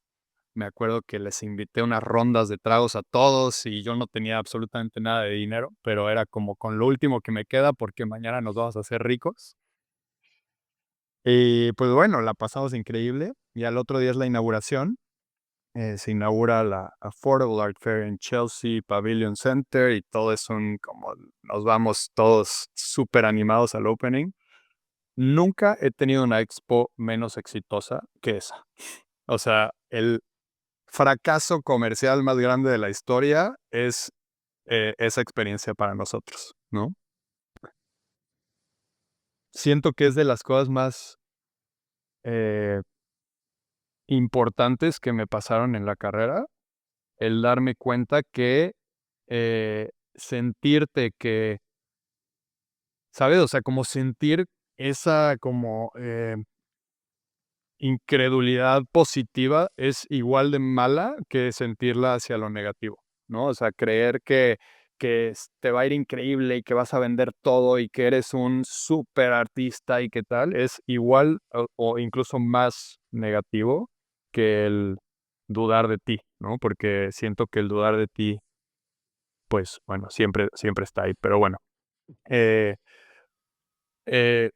Me acuerdo que les invité unas rondas de tragos a todos y yo no tenía absolutamente nada de dinero, pero era como con lo último que me queda porque mañana nos vamos a hacer ricos. Y pues bueno, la pasamos increíble y al otro día es la inauguración. Se inaugura la Affordable Art Fair en Chelsea Pavilion Center y todo es como nos vamos todos súper animados al opening. Nunca he tenido una expo menos exitosa que esa. O sea, el fracaso comercial más grande de la historia es esa experiencia para nosotros, ¿no? Siento que es de las cosas más eh, importantes que me pasaron en la carrera, el darme cuenta que sentirte que, ¿sabes? O sea, como sentir esa como incredulidad positiva es igual de mala que sentirla hacia lo negativo, ¿no? O sea, creer que te va a ir increíble y que vas a vender todo y que eres un súper artista y qué tal, es igual o incluso más negativo que el dudar de ti, ¿no? Porque siento que el dudar de ti, pues bueno, siempre está ahí. Pero bueno, eh, eh,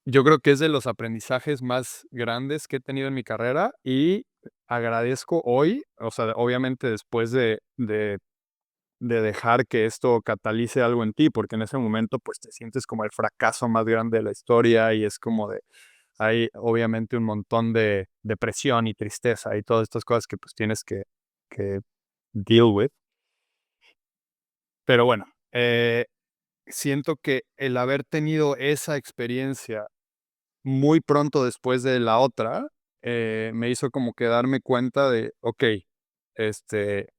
yo creo que es de los aprendizajes más grandes que he tenido en mi carrera y agradezco hoy, o sea, obviamente después de de dejar que esto catalice algo en ti, porque en ese momento pues te sientes como el fracaso más grande de la historia y es como de, hay obviamente un montón de depresión y tristeza y todas estas cosas que pues tienes que deal with. Pero bueno, siento que el haber tenido esa experiencia muy pronto después de la otra, me hizo como que darme cuenta de, okey, este,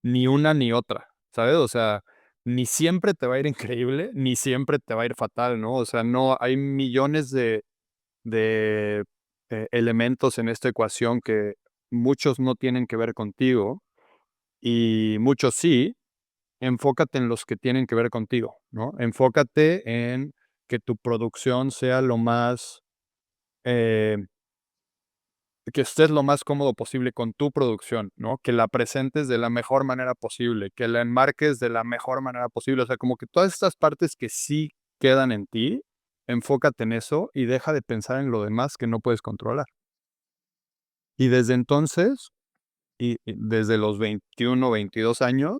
ni una ni otra, ¿sabes? O sea, ni siempre te va a ir increíble, ni siempre te va a ir fatal, ¿no? O sea, no hay millones de elementos en esta ecuación que muchos no tienen que ver contigo y muchos sí. Enfócate en los que tienen que ver contigo, ¿no? Enfócate en que tu producción sea lo más, eh, que estés lo más cómodo posible con tu producción, ¿no? Que la presentes de la mejor manera posible, que la enmarques de la mejor manera posible. O sea, como que todas estas partes que sí quedan en ti, enfócate en eso y deja de pensar en lo demás que no puedes controlar. Y desde entonces, y desde los 21, 22 años,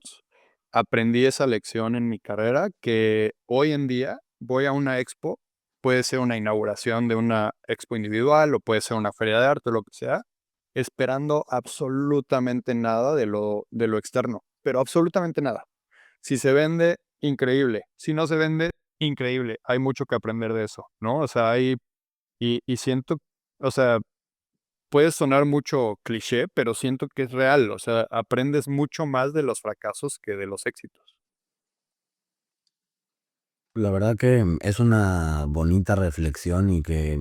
aprendí esa lección en mi carrera que hoy en día voy a una expo, puede ser una inauguración de una expo individual o puede ser una feria de arte o lo que sea, esperando absolutamente nada de lo externo, pero absolutamente nada. Si se vende, increíble. Si no se vende, increíble. Hay mucho que aprender de eso, ¿no? O sea, y siento, o sea, puede sonar mucho cliché, pero siento que es real, o sea, aprendes mucho más de los fracasos que de los éxitos. La verdad que es una bonita reflexión y que,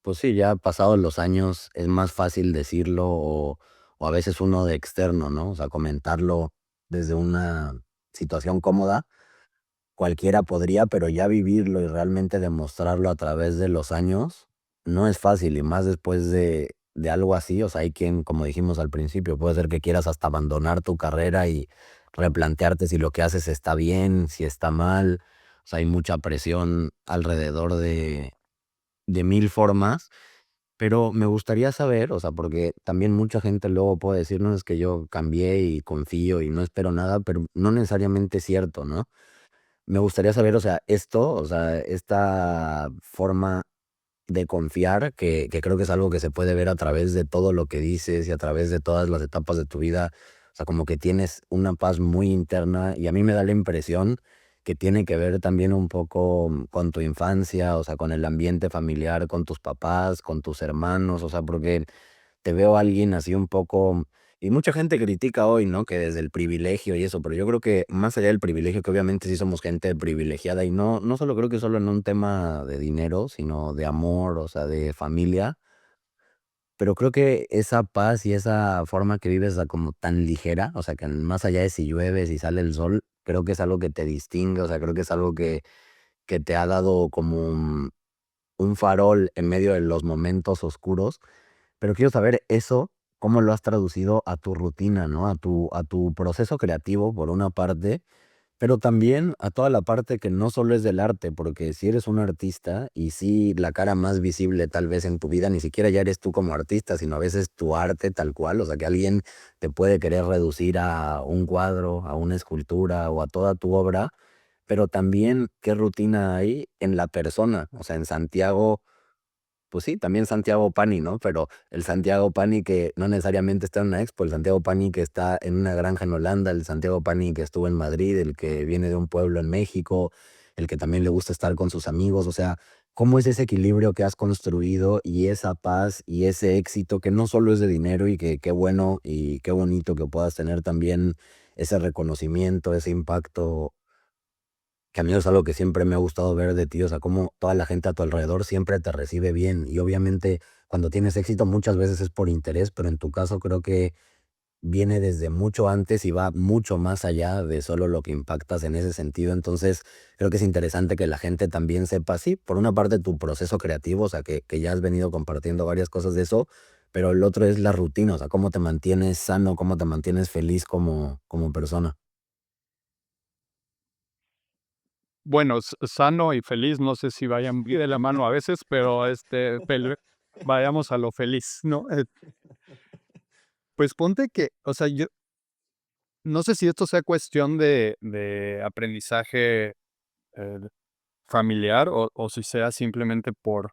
pues sí, ya pasados los años es más fácil decirlo o a veces uno de externo, ¿no? O sea, comentarlo desde una situación cómoda, cualquiera podría, pero ya vivirlo y realmente demostrarlo a través de los años no es fácil y más después de algo así. O sea, hay quien, como dijimos al principio, puede ser que quieras hasta abandonar tu carrera y replantearte si lo que haces está bien, si está mal. O sea, hay mucha presión alrededor de mil formas, pero me gustaría saber, o sea, porque también mucha gente luego puede decir, no, es que yo cambié y confío y no espero nada, pero no necesariamente es cierto, ¿no? Me gustaría saber, o sea, esto, o sea, esta forma de confiar, que creo que es algo que se puede ver a través de todo lo que dices y a través de todas las etapas de tu vida. O sea, como que tienes una paz muy interna y a mí me da la impresión que tiene que ver también un poco con tu infancia, o sea, con el ambiente familiar, con tus papás, con tus hermanos, o sea, porque te veo a alguien así un poco y mucha gente critica hoy, ¿no? Que desde el privilegio y eso, pero yo creo que más allá del privilegio, que obviamente sí somos gente privilegiada y no solo creo que solo en un tema de dinero, sino de amor, o sea, de familia, pero creo que esa paz y esa forma que vives, o sea, como tan ligera, o sea, que más allá de si llueve, si sale el sol, creo que es algo que te distingue, o sea, creo que es algo que te ha dado como un farol en medio de los momentos oscuros, pero quiero saber eso, ¿cómo lo has traducido a tu rutina, no? A tu proceso creativo, por una parte, pero también a toda la parte que no solo es del arte, porque si eres un artista y sí la cara más visible tal vez en tu vida, ni siquiera ya eres tú como artista, sino a veces tu arte tal cual, o sea, que alguien te puede querer reducir a un cuadro, a una escultura o a toda tu obra, pero también qué rutina hay en la persona, o sea, en Santiago pues sí, también Santiago Pani, ¿no? Pero el Santiago Pani que no necesariamente está en una expo, el Santiago Pani que está en una granja en Holanda, el Santiago Pani que estuvo en Madrid, el que viene de un pueblo en México, el que también le gusta estar con sus amigos, o sea, ¿cómo es ese equilibrio que has construido y esa paz y ese éxito que no solo es de dinero y que qué bueno y qué bonito que puedas tener también ese reconocimiento, ese impacto que a mí es algo que siempre me ha gustado ver de ti, o sea, cómo toda la gente a tu alrededor siempre te recibe bien y obviamente cuando tienes éxito muchas veces es por interés, pero en tu caso creo que viene desde mucho antes y va mucho más allá de solo lo que impactas en ese sentido. Entonces, creo que es interesante que la gente también sepa, sí, por una parte tu proceso creativo, o sea, que ya has venido compartiendo varias cosas de eso, pero el otro es la rutina, o sea, cómo te mantienes sano, cómo te mantienes feliz como persona. Bueno, sano y feliz, no sé si vayan muy de la mano a veces, pero, vayamos a lo feliz, ¿no? Pues ponte que, o sea, no sé si esto sea cuestión de aprendizaje eh, familiar o si sea simplemente por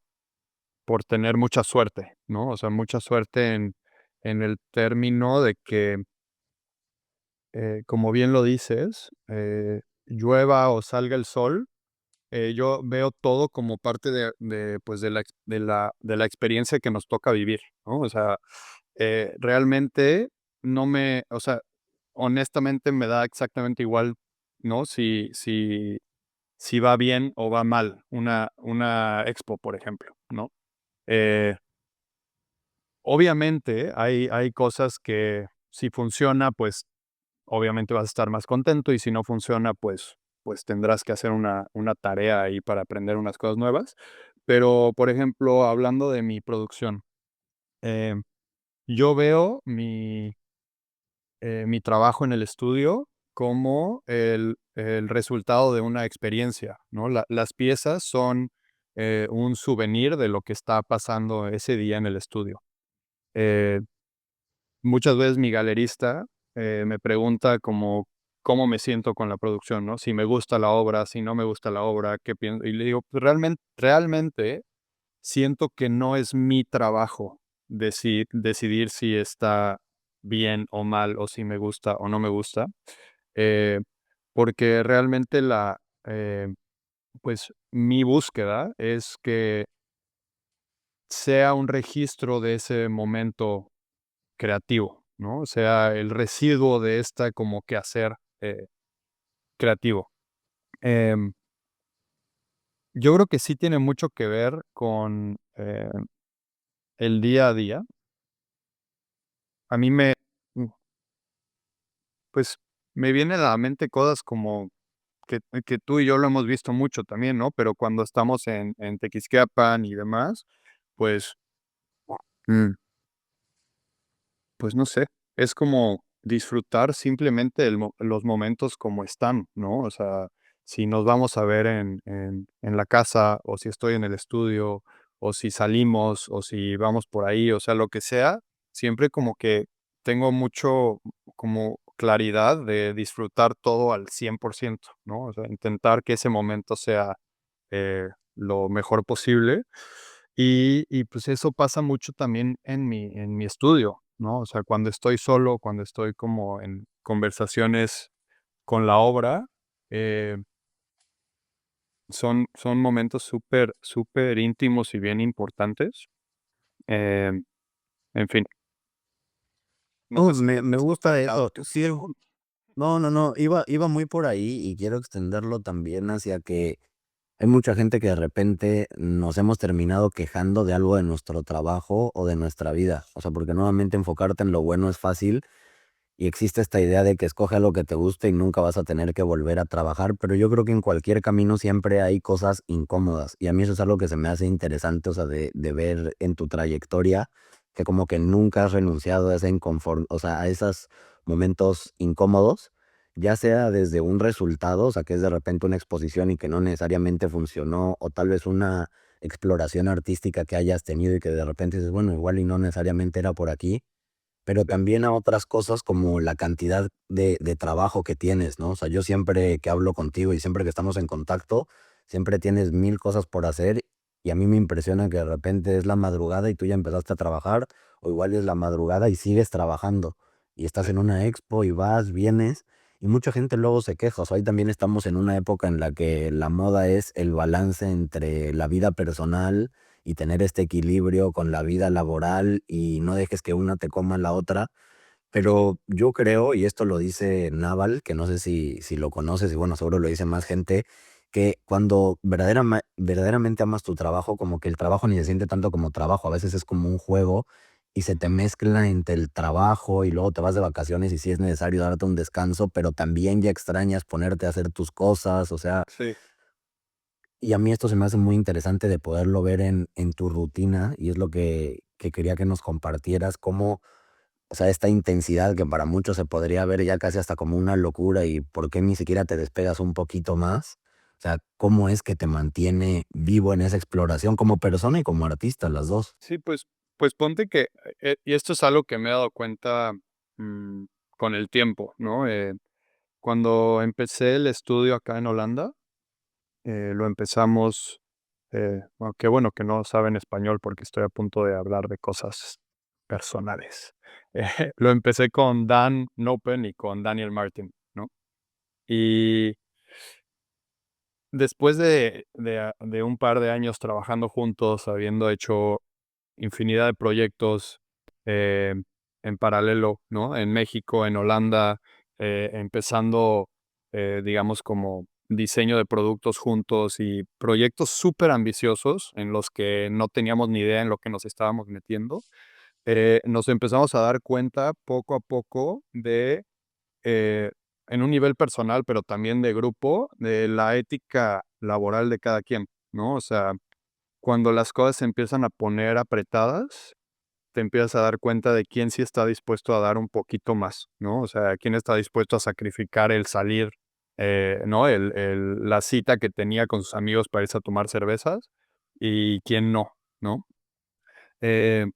tener mucha suerte, ¿no? O sea, mucha suerte en el término de que, como bien lo dices, llueva o salga el sol, yo veo todo como parte pues, de la experiencia que nos toca vivir, ¿no? O sea, realmente o sea, honestamente me da exactamente igual, ¿no? Si va bien o va mal una expo, por ejemplo, ¿no? Eh, Obviamente hay cosas que si funciona, pues obviamente vas a estar más contento y si no funciona, pues tendrás que hacer una tarea ahí para aprender unas cosas nuevas. Pero, por ejemplo, hablando de mi producción, em, yo veo mi trabajo en el estudio como el resultado de una experiencia, ¿no? Las piezas son, un souvenir de lo que está pasando ese día en el estudio. Eh, Muchas veces mi galerista, me pregunta como cómo me siento con la producción, ¿no? Si me gusta la obra, si no me gusta la obra, qué pienso. Y le digo, pues, realmente siento que no es mi trabajo decidir si está bien o mal, o si me gusta o no me gusta, eh, porque realmente pues, mi búsqueda es que sea un registro de ese momento creativo, ¿no? O sea, el residuo de esta como quehacer, creativo. Em, yo creo que sí tiene mucho que ver con, el día a día. A mí mm, pues, me vienen a la mente cosas como que tú y yo lo hemos visto mucho también, ¿no? Pero cuando estamos en Tequisquiapan y demás, pues, mm, pues no sé, es como disfrutar simplemente los momentos como están, ¿no? O sea, si nos vamos a ver en la casa, o si estoy en el estudio, o si salimos, o si vamos por ahí, o sea, lo que sea, siempre como que tengo mucho como claridad de disfrutar todo al 100%, ¿no? O sea, intentar que ese momento sea lo mejor posible. Y pues eso pasa mucho también en mi estudio, ¿no? O sea, cuando estoy solo, cuando estoy como en conversaciones con la obra, eh, son momentos súper, súper íntimos y bien importantes. Em, en fin, no No, sé si me me gusta explicado eso. tu Sí, pregunta. no, no, no, iba muy por ahí y quiero extenderlo también hacia que hay mucha gente que de repente nos hemos terminado quejando de algo de nuestro trabajo o de nuestra vida. O sea, porque nuevamente enfocarte en lo bueno es fácil y existe esta idea de que escoge algo que te guste y nunca vas a tener que volver a trabajar, pero yo creo que en cualquier camino siempre hay cosas incómodas y a mí eso es algo que se me hace interesante, o sea, de ver en tu trayectoria, que como que nunca has renunciado a ese o sea, a esos momentos incómodos, ya sea desde un resultado, o sea, que es de repente una exposición y que no necesariamente funcionó, o tal vez una exploración artística que hayas tenido y que de repente dices, bueno, igual y no necesariamente era por aquí, pero también a otras cosas como la cantidad de trabajo que tienes, ¿no? O sea, yo siempre que hablo contigo y siempre que estamos en contacto, siempre tienes mil cosas por hacer y a mí me impresiona que de repente es la madrugada y tú ya empezaste a trabajar, o igual es la madrugada y sigues trabajando y estás Sí. en una expo y vas, vienes y mucha gente luego se queja. O sea, hoy también estamos en una época en la que la moda es el balance entre la vida personal y tener este equilibrio con la vida laboral y no dejes que una te coma la otra. Pero yo creo, y esto lo dice Naval, que no sé si lo conoces, y bueno, seguro lo dice más gente, que cuando verdaderamente amas tu trabajo, como que el trabajo ni se siente tanto como trabajo, a veces es como un juego y se te mezcla entre el trabajo y luego te vas de vacaciones y si es necesario darte un descanso, pero también ya extrañas ponerte a hacer tus cosas, o sea, Sí. y a mí esto se me hace muy interesante de poderlo ver en tu rutina y es lo que quería que nos compartieras, cómo, o sea, esta intensidad que para muchos se podría ver ya casi hasta como una locura y por qué ni siquiera te despegas un poquito más. O sea, cómo es que te mantiene vivo en esa exploración como persona y como artista, las dos. Sí, pues ponte que, y esto es algo que me he dado cuenta, mm, con el tiempo, ¿no? Cuando empecé el estudio acá en Holanda, lo empezamos, bueno, qué bueno que no saben español porque estoy a punto de hablar de cosas personales. Lo empecé con Dan Nopen y con Daniel Martin, ¿no? Y después de un par de años trabajando juntos, habiendo hecho infinidad de proyectos eh, en paralelo, ¿no? En México, en Holanda, empezando, digamos, como diseño de productos juntos y proyectos súper ambiciosos en los que no teníamos ni idea en lo que nos estábamos metiendo, nos empezamos a dar cuenta poco a poco eh, en un nivel personal, pero también de grupo, de la ética laboral de cada quien, ¿no? O sea, cuando las cosas se empiezan a poner apretadas, te empiezas a dar cuenta de quién sí está dispuesto a dar un poquito más, ¿no? O sea, quién está dispuesto a sacrificar el salir, ¿no? La cita que tenía con sus amigos para irse a tomar cervezas y quién no, ¿no? Eh,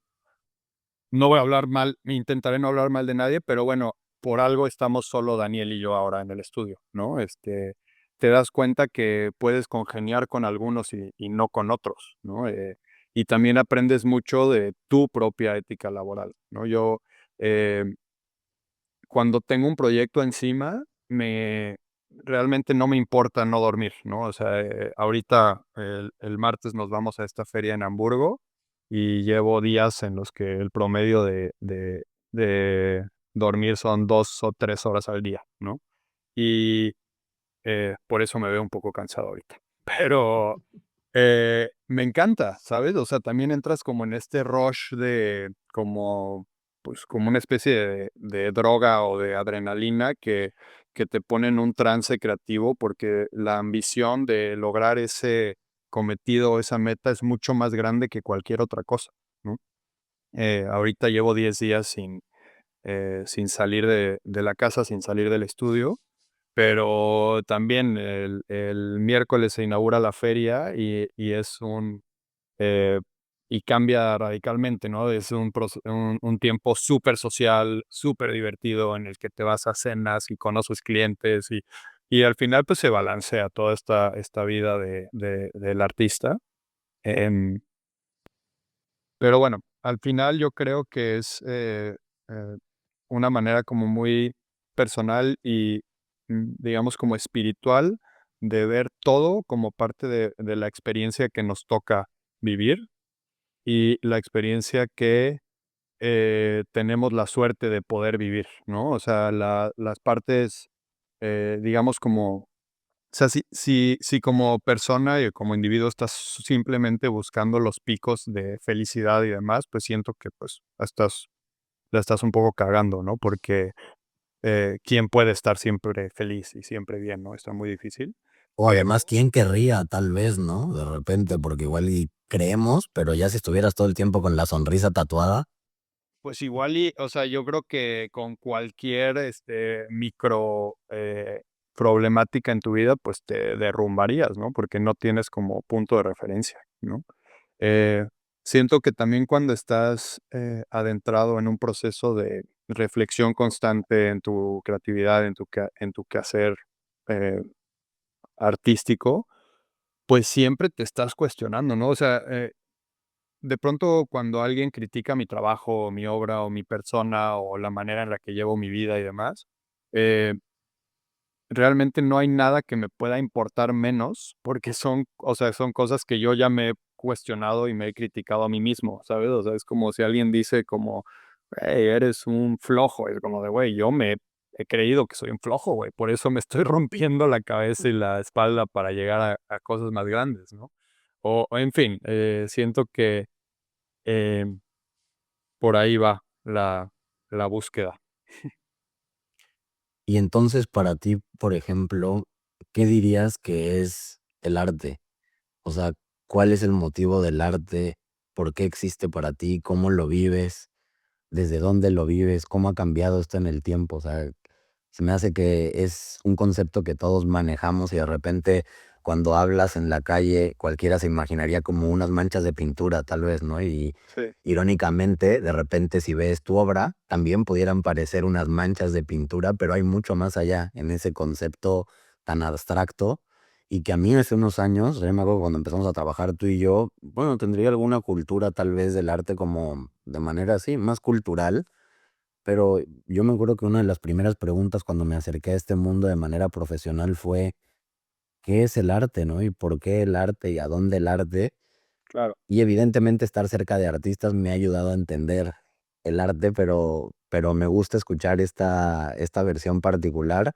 no voy a hablar mal, intentaré no hablar mal de nadie, pero bueno, por algo estamos solo Daniel y yo ahora en el estudio, ¿no? Te das cuenta que puedes congeniar con algunos y no con otros, ¿no? Y también aprendes mucho de tu propia ética laboral, ¿no? Eh, cuando tengo un proyecto encima, realmente no me importa no dormir, ¿no? O sea, ahorita el martes nos vamos a esta feria en Hamburgo y llevo días en los que el promedio de dormir son 2 o 3 horas al día, ¿no? Y por eso me veo un poco cansado ahorita. Pero me encanta, ¿sabes? O sea, también entras como en este rush de como, pues, como una especie de droga o de adrenalina que te pone en un trance creativo porque la ambición de lograr ese cometido o esa meta es mucho más grande que cualquier otra cosa, ¿no? Ahorita llevo 10 días sin salir de la casa, sin salir del estudio, pero también el miércoles se inaugura la feria y es eh, y cambia radicalmente, ¿no? Es un tiempo súper social, súper divertido en el que te vas a cenas y conoces clientes y al final pues se balancea toda esta vida del artista. Em, pero bueno, al final yo creo que es una manera como muy personal y, digamos, como espiritual de ver todo como parte de la experiencia que nos toca vivir y la experiencia que tenemos la suerte de poder vivir, ¿no? O sea, las partes, digamos, como o sea, si como persona y como individuo estás simplemente buscando los picos de felicidad y demás, pues siento que, pues, la estás un poco cagando, ¿no? Porque, ¿quién puede estar siempre feliz y siempre bien, no? Está muy difícil. O Pero, además, ¿quién querría tal vez, no? De repente, porque igual y creemos, pero ya si estuvieras todo el tiempo con la sonrisa tatuada, pues, igual y, o sea, yo creo que con cualquier, micro, problemática en tu vida, pues, te derrumbarías, ¿no? Porque no tienes como punto de referencia, ¿no? Eh, siento que también cuando estás adentrado en un proceso de reflexión constante en tu creatividad, en tu quehacer eh, artístico, pues siempre te estás cuestionando, ¿no? O sea, de pronto cuando alguien critica mi trabajo, o mi obra, o mi persona, o la manera en la que llevo mi vida y demás, eh, realmente no hay nada que me pueda importar menos, porque son, o sea, son cosas que yo ya me he cuestionado y me he criticado a mí mismo, ¿sabes? O sea, es como si alguien dice como, hey, eres un flojo, es como de, güey, yo me he creído que soy un flojo, güey, por eso me estoy rompiendo la cabeza y la espalda para llegar a cosas más grandes, ¿no? O en fin, siento que em, por ahí va la búsqueda. y entonces para ti, por ejemplo, ¿qué dirías que es el arte? O sea, ¿cuál es el motivo del arte? ¿Por qué existe para ti? ¿Cómo lo vives? ¿Desde dónde lo vives? ¿Cómo ha cambiado esto en el tiempo? O sea, se me hace que es un concepto que todos manejamos y de repente cuando hablas en la calle, cualquiera se imaginaría como unas manchas de pintura, tal vez, ¿no? Y Sí, irónicamente, de repente, si ves tu obra, también pudieran parecer unas manchas de pintura, pero hay mucho más allá en ese concepto tan abstracto. Y que a mí hace unos años, yo me acuerdo cuando empezamos a trabajar tú y yo, bueno, tendría alguna cultura tal vez del arte como de manera así, más cultural, pero yo me acuerdo que una de las primeras preguntas cuando me acerqué a este mundo de manera profesional fue, ¿qué es el arte, no? ¿Y por qué el arte y a dónde el arte? claro. Y evidentemente estar cerca de artistas me ha ayudado a entender el arte, pero me gusta escuchar esta versión particular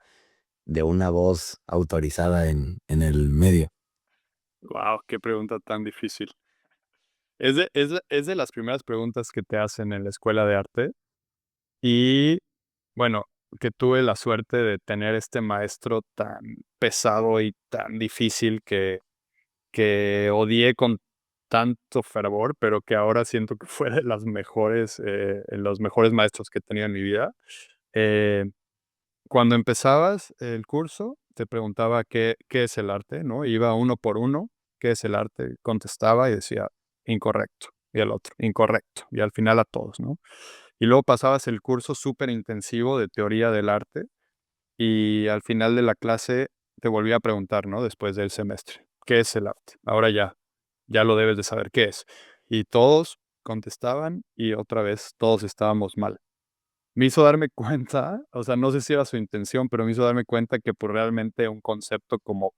de una voz autorizada en el medio. Wow, qué pregunta tan difícil. Es de las primeras preguntas que te hacen en la escuela de arte y, bueno, que tuve la suerte de tener este maestro tan pesado y tan difícil que odié con tanto fervor, pero que ahora siento que fue de las mejores, los mejores maestros que he tenido en mi vida. Eh, Cuando empezabas el curso, te preguntaba qué es el arte, ¿no? Iba uno por uno, ¿qué es el arte? Contestaba y decía, incorrecto. Y el otro, incorrecto. Y al final a todos, ¿no? Y luego pasabas el curso súper intensivo de teoría del arte y al final de la clase te volvía a preguntar, ¿no? Después del semestre, ¿qué es el arte? Ahora ya lo debes de saber qué es. Y todos contestaban y otra vez todos estábamos mal. Me hizo darme cuenta, o sea, no sé si era su intención, pero me hizo darme cuenta que, pues, realmente un concepto como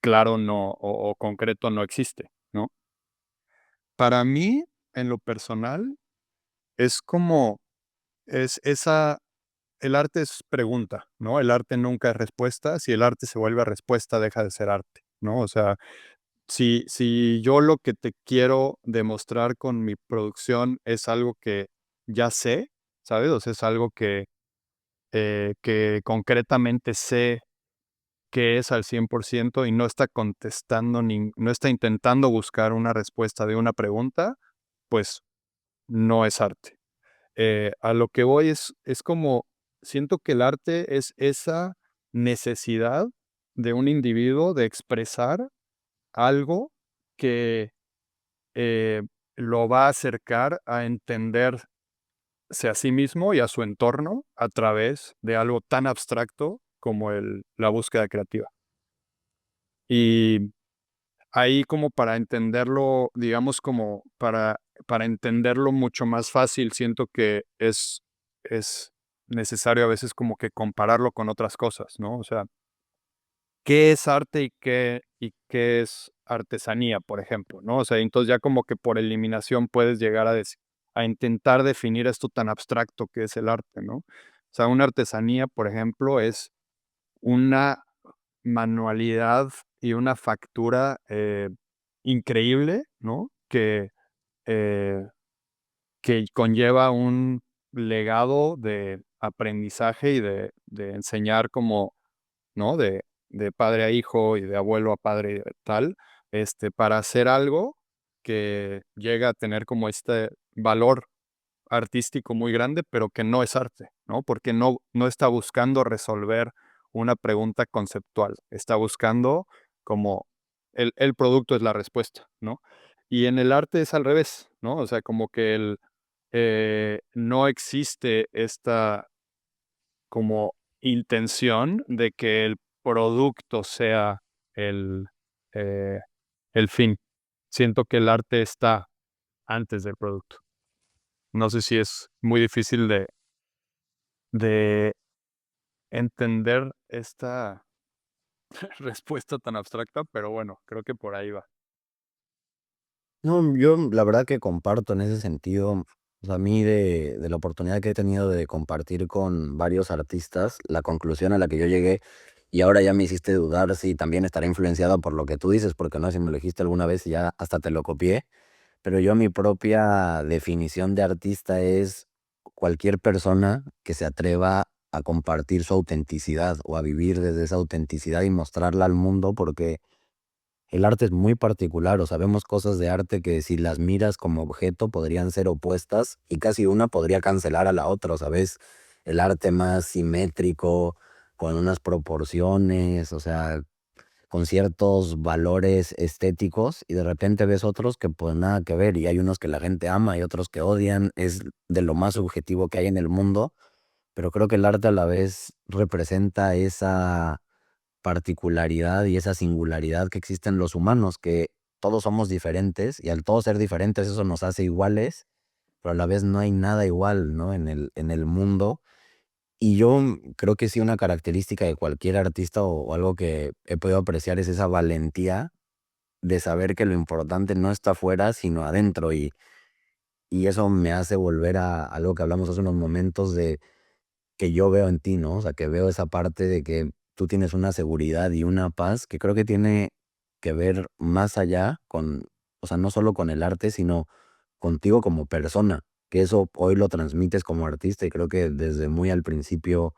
claro no o concreto no existe, ¿no? Para mí, en lo personal, es como es esa el arte es pregunta, ¿no? El arte nunca es respuesta. Si el arte se vuelve respuesta, deja de ser arte, ¿no? O sea, si yo lo que te quiero demostrar con mi producción es algo que ya sé, ¿sabes? O sea, es algo que concretamente sé que es al 100% y no está contestando, no está intentando buscar una respuesta de una pregunta, pues no es arte. A lo que voy es como, siento que el arte es esa necesidad de un individuo de expresar algo que eh, lo va a acercar a entenderse a sí mismo y a su entorno a través de algo tan abstracto como la búsqueda creativa. Y ahí como para entenderlo, digamos, como para entenderlo mucho más fácil, siento que es necesario a veces como que compararlo con otras cosas, ¿no? O sea, ¿qué es arte y qué es artesanía, por ejemplo, no? O sea, entonces ya como que por eliminación puedes llegar a intentar definir esto tan abstracto que es el arte, ¿no? O sea, una artesanía, por ejemplo, es una manualidad y una factura, increíble, ¿no? Eh, que conlleva un legado de aprendizaje y de enseñar como, ¿no? De padre a hijo y de abuelo a padre tal, para hacer algo que llega a tener como este valor artístico muy grande, pero que no es arte, ¿no? Porque no está buscando resolver una pregunta conceptual, está buscando como el producto es la respuesta, ¿no? Y en el arte es al revés, ¿no? O sea, como que no existe esta como intención de que el producto sea el, eh, el fin. Siento que el arte está antes del producto. No sé si es muy difícil de entender esta respuesta tan abstracta, pero bueno, creo que por ahí va. No, yo la verdad que comparto en ese sentido, o sea, a mí de la oportunidad que he tenido de compartir con varios artistas, la conclusión a la que yo llegué, y ahora ya me hiciste dudar si también estará influenciado por lo que tú dices, porque no sé si me lo dijiste alguna vez y ya hasta te lo copié, pero yo mi propia definición de artista es cualquier persona que se atreva a compartir su autenticidad o a vivir desde esa autenticidad y mostrarla al mundo, porque el arte es muy particular, o sabemos cosas de arte que si las miras como objeto podrían ser opuestas y casi una podría cancelar a la otra, ¿sabes? El arte más simétrico, con unas proporciones, o sea, con ciertos valores estéticos y de repente ves otros que pues nada que ver y hay unos que la gente ama y otros que odian, es de lo más subjetivo que hay en el mundo, pero creo que el arte a la vez representa esa particularidad y esa singularidad que existe en los humanos, que todos somos diferentes y al todos ser diferentes eso nos hace iguales, pero a la vez no hay nada igual, ¿no? En el mundo. Y yo creo que sí una característica de cualquier artista o algo que he podido apreciar es esa valentía de saber que lo importante no está afuera, sino adentro. Y eso me hace volver a algo que hablamos hace unos momentos de que yo veo en ti, ¿no? O sea, que veo esa parte de que tú tienes una seguridad y una paz que creo que tiene que ver más allá con, o sea, no solo con el arte, sino contigo como persona, que eso hoy lo transmites como artista y creo que desde muy al principio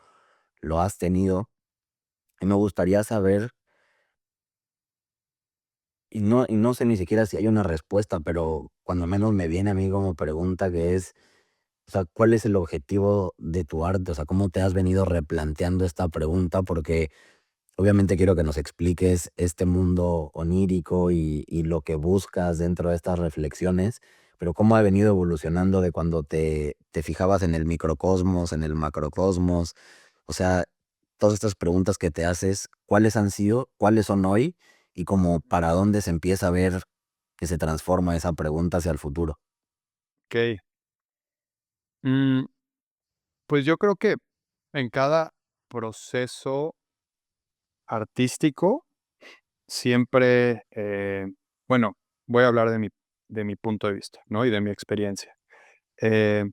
lo has tenido. Y me gustaría saber, y no sé ni siquiera si hay una respuesta, pero cuando menos me viene a mí como pregunta que es, o sea, ¿cuál es el objetivo de tu arte? O sea, ¿cómo te has venido replanteando esta pregunta? Porque obviamente quiero que nos expliques este mundo onírico y lo que buscas dentro de estas reflexiones, pero cómo ha venido evolucionando de cuando te fijabas en el microcosmos, en el macrocosmos, o sea, todas estas preguntas que te haces, ¿cuáles han sido, cuáles son hoy y como para dónde se empieza a ver que se transforma esa pregunta hacia el futuro? Okey. Mm, pues yo creo que en cada proceso artístico siempre, bueno, voy a hablar de mi punto de vista, ¿no? Y de mi experiencia. Eh,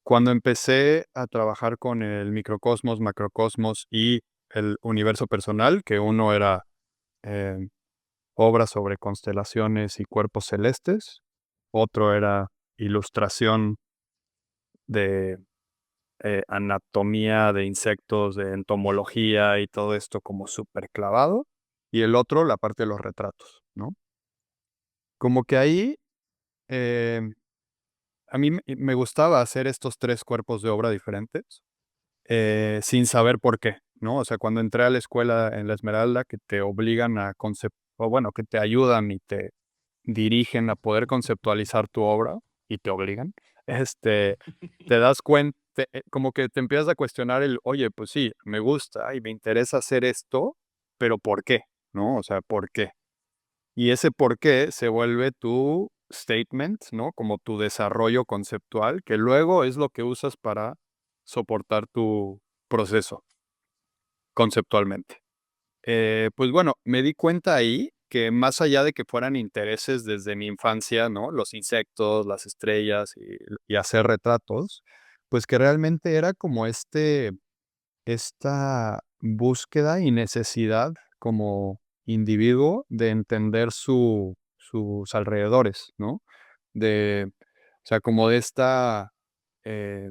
Cuando empecé a trabajar con el microcosmos, macrocosmos y el universo personal, que uno era, eh, obras sobre constelaciones y cuerpos celestes, otro era ilustración de, anatomía de insectos, de entomología y todo esto como súper clavado, y el otro, la parte de los retratos, ¿no? Como que ahí, em, a mí me gustaba hacer estos 3 cuerpos de obra diferentes, sin saber por qué, ¿no? O sea, cuando entré a la escuela en la Esmeralda, que te obligan a o bueno, que te ayudan y te dirigen a poder conceptualizar tu obra, y te obligan, te das cuenta, como que te empiezas a cuestionar oye, pues sí, me gusta y me interesa hacer esto, pero ¿por qué? ¿No? O sea, ¿por qué? Y ese por qué se vuelve tu statement, ¿no? Como tu desarrollo conceptual, que luego es lo que usas para soportar tu proceso conceptualmente. Pues bueno, me di cuenta ahí que más allá de que fueran intereses desde mi infancia, ¿no? Los insectos, las estrellas y hacer retratos, pues que realmente era como esta búsqueda y necesidad como individuo de entender sus alrededores, ¿no? O sea, como de esta, eh,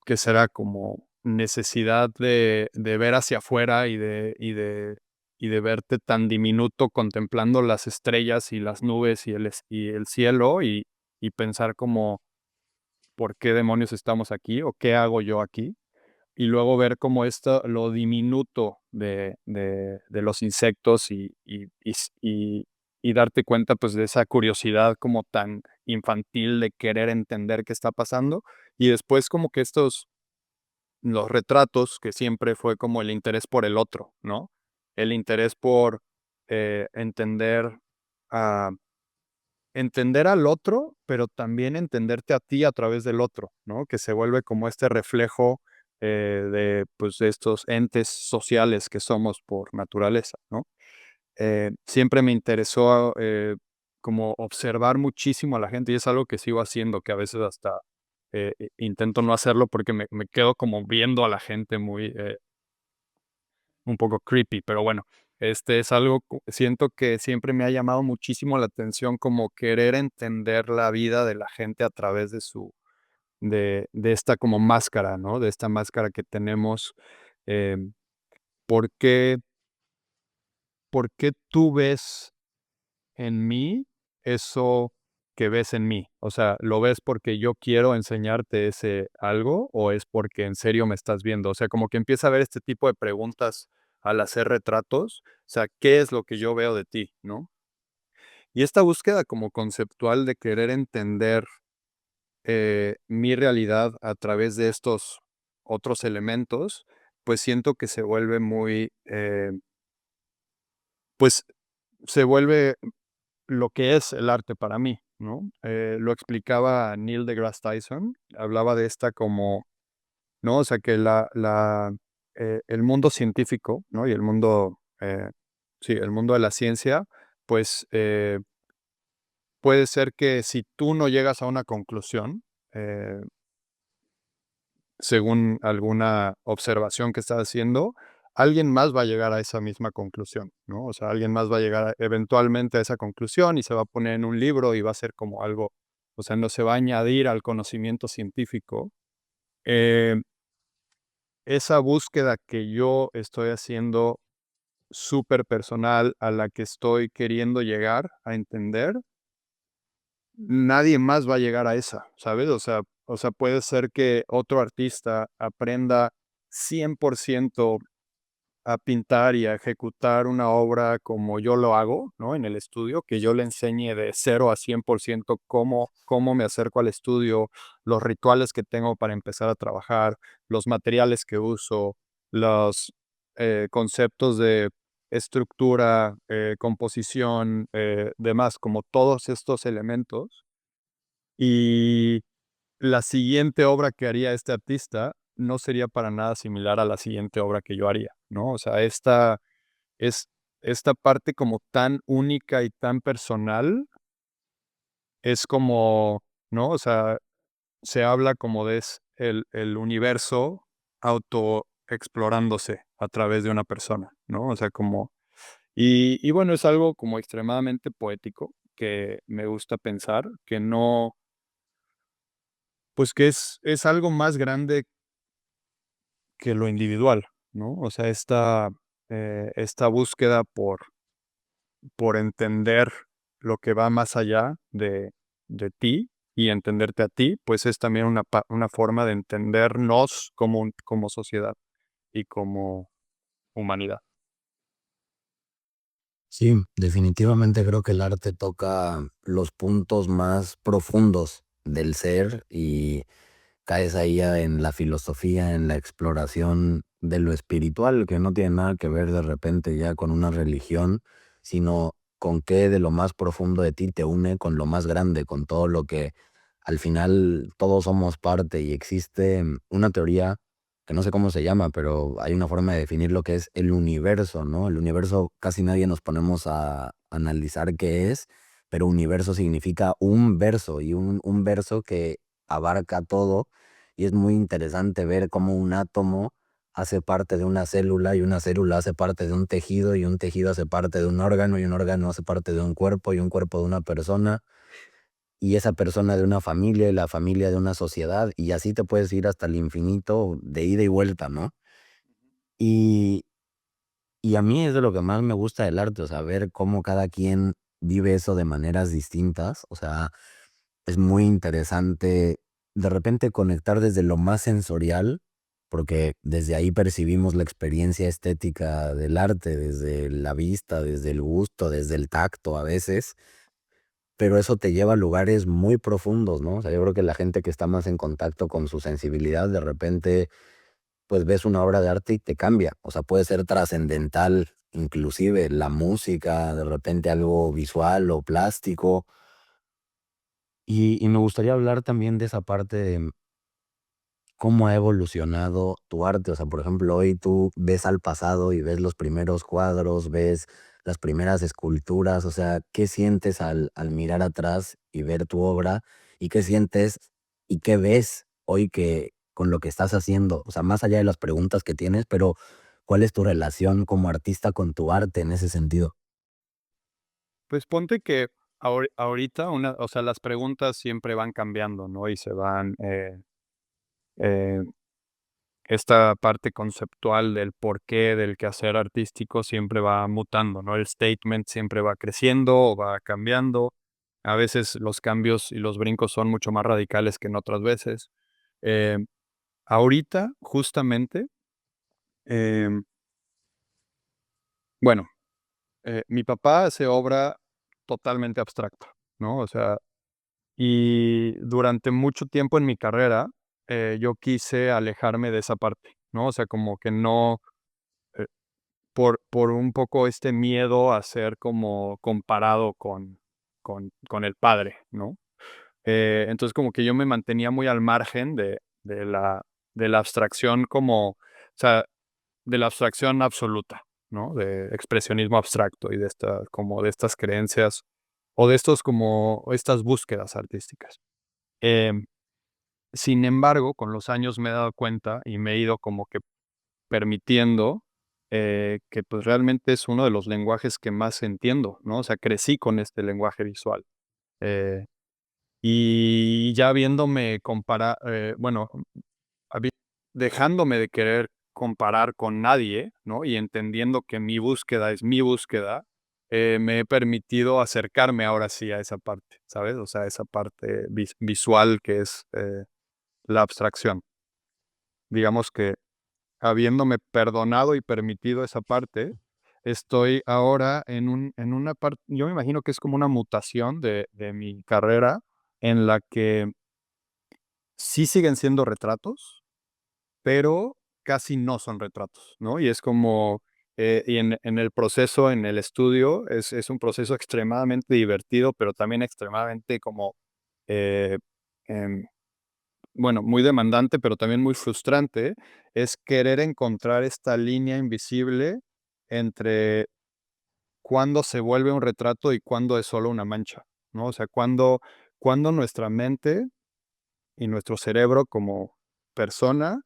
que será como necesidad de ver hacia afuera y de verte tan diminuto contemplando las estrellas y las nubes y el cielo y pensar como, ¿por qué demonios estamos aquí o qué hago yo aquí? Y luego ver como esto, lo diminuto de los insectos y darte cuenta, pues, de esa curiosidad como tan infantil de querer entender qué está pasando. Y después como que los retratos, que siempre fue como el interés por el otro, ¿no? El interés por, entender a entender al otro, pero también entenderte a ti a través del otro, ¿no? Que se vuelve como este reflejo, de, pues, de estos entes sociales que somos por naturaleza, ¿no? Siempre me interesó, como observar muchísimo a la gente, y es algo que sigo haciendo, que a veces hasta, intento no hacerlo porque me quedo como viendo a la gente muy, un poco creepy, pero bueno, es algo, siento que siempre me ha llamado muchísimo la atención como querer entender la vida de la gente a través de esta como máscara, ¿no? De esta máscara que tenemos. em, ¿Por qué, por qué tú ves en mí eso que ves en mí? O sea, ¿lo ves porque yo quiero enseñarte ese algo o es porque en serio me estás viendo? O sea, como que empieza a haber este tipo de preguntas al hacer retratos, o sea, ¿qué es lo que yo veo de ti, no? Y esta búsqueda como conceptual de querer entender mi realidad a través de estos otros elementos, pues siento que se vuelve muy, pues se vuelve lo que es el arte para mí, ¿no? Lo explicaba Neil deGrasse Tyson, hablaba de esta como, ¿no? O sea, que el mundo científico, ¿no? Y el mundo, sí, el mundo de la ciencia, pues puede ser que si tú no llegas a una conclusión, eh, según alguna observación que estás haciendo, alguien más va a llegar a esa misma conclusión, ¿no? O sea, alguien más va a llegar eventualmente a esa conclusión y se va a poner en un libro y va a ser como algo, o sea, no se va a añadir al conocimiento científico. Eh, Esa búsqueda que yo estoy haciendo súper personal, a la que estoy queriendo llegar a entender, nadie más va a llegar a esa, ¿sabes? O sea, puede ser que otro artista aprenda 100% a pintar y a ejecutar una obra como yo lo hago, ¿no? En el estudio, que yo le enseñe de 0 a 100% cómo me acerco al estudio, los rituales que tengo para empezar a trabajar, los materiales que uso, los conceptos de estructura, composición, demás, como todos estos elementos. Y la siguiente obra que haría este artista no sería para nada similar a la siguiente obra que yo haría, ¿no? O sea, es esta parte como tan única y tan personal, es como, ¿no? O sea, se habla como de el universo autoexplorándose a través de una persona, ¿no? O sea, como y bueno, es algo como extremadamente poético que me gusta pensar, que no, pues, que es algo más grande que lo individual, ¿no? O sea, esta búsqueda por entender lo que va más allá de ti y entenderte a ti, pues es también una forma de entendernos como sociedad y como humanidad. Sí, definitivamente creo que el arte toca los puntos más profundos del ser y caes ahí ya en la filosofía, en la exploración de lo espiritual, que no tiene nada que ver de repente ya con una religión, sino con qué de lo más profundo de ti te une con lo más grande, con todo lo que al final todos somos parte y existe una teoría que no sé cómo se llama, pero hay una forma de definir lo que es el universo, ¿no? El universo casi nadie nos ponemos a analizar qué es, pero universo significa un verso y un verso que abarca todo y es muy interesante ver cómo un átomo hace parte de una célula y una célula hace parte de un tejido y un tejido hace parte de un órgano y un órgano hace parte de un cuerpo y un cuerpo de una persona y esa persona de una familia y la familia de una sociedad y así te puedes ir hasta el infinito de ida y vuelta, ¿no? Y, y a mí es de lo que más me gusta del arte, o sea, ver cómo cada quien vive eso de maneras distintas, o sea, es muy interesante de repente conectar desde lo más sensorial, porque desde ahí percibimos la experiencia estética del arte, desde la vista, desde el gusto, desde el tacto a veces, pero eso te lleva a lugares muy profundos, ¿no? O sea, yo creo que la gente que está más en contacto con su sensibilidad, de repente, pues ves una obra de arte y te cambia, o sea, puede ser trascendental, inclusive la música, de repente algo visual o plástico. Y me gustaría hablar también de esa parte de cómo ha evolucionado tu arte. O sea, por ejemplo, hoy tú ves al pasado y ves los primeros cuadros, ves las primeras esculturas. O sea, ¿qué sientes al mirar atrás y ver tu obra? ¿Y qué sientes y qué ves hoy que con lo que estás haciendo? O sea, más allá de las preguntas que tienes, pero ¿cuál es tu relación como artista con tu arte en ese sentido? Pues ponte que ahorita o sea, las preguntas siempre van cambiando, ¿no? Y se van, eh, esta parte conceptual del porqué del quehacer artístico siempre va mutando, ¿no? El statement siempre va creciendo o va cambiando. A veces los cambios y los brincos son mucho más radicales que en otras veces. Eh, Ahorita, justamente, em, Bueno, mi papá hace obra totalmente abstracta, ¿no? O sea, y durante mucho tiempo en mi carrera, yo quise alejarme de esa parte, ¿no? O sea, como que no, eh, por un poco este miedo a ser como comparado con el padre, ¿no? Entonces, como que yo me mantenía muy al margen de la abstracción como, o sea, de la abstracción absoluta, ¿no? De expresionismo abstracto y como de estas creencias o de estos como estas búsquedas artísticas. Em, Sin embargo, con los años me he dado cuenta y me he ido como que permitiendo, que, pues, realmente es uno de los lenguajes que más entiendo, ¿no? O sea, crecí con este lenguaje visual. Eh, y ya viéndome comparar, bueno, habi dejándome de querer comparar con nadie, ¿no? Y entendiendo que mi búsqueda es mi búsqueda, me he permitido acercarme ahora sí a esa parte, ¿sabes? O sea, esa parte visual que es, la abstracción. Digamos que habiéndome perdonado y permitido esa parte, estoy ahora en una parte, yo me imagino que es como una mutación de mi carrera, en la que sí siguen siendo retratos, pero casi no son retratos, ¿no? Y es como, y en el proceso, en el estudio, es un proceso extremadamente divertido, pero también extremadamente como, eh, em, bueno, muy demandante, pero también muy frustrante, es querer encontrar esta línea invisible entre cuándo se vuelve un retrato y cuándo es solo una mancha, ¿no? O sea, cuándo nuestra mente y nuestro cerebro como persona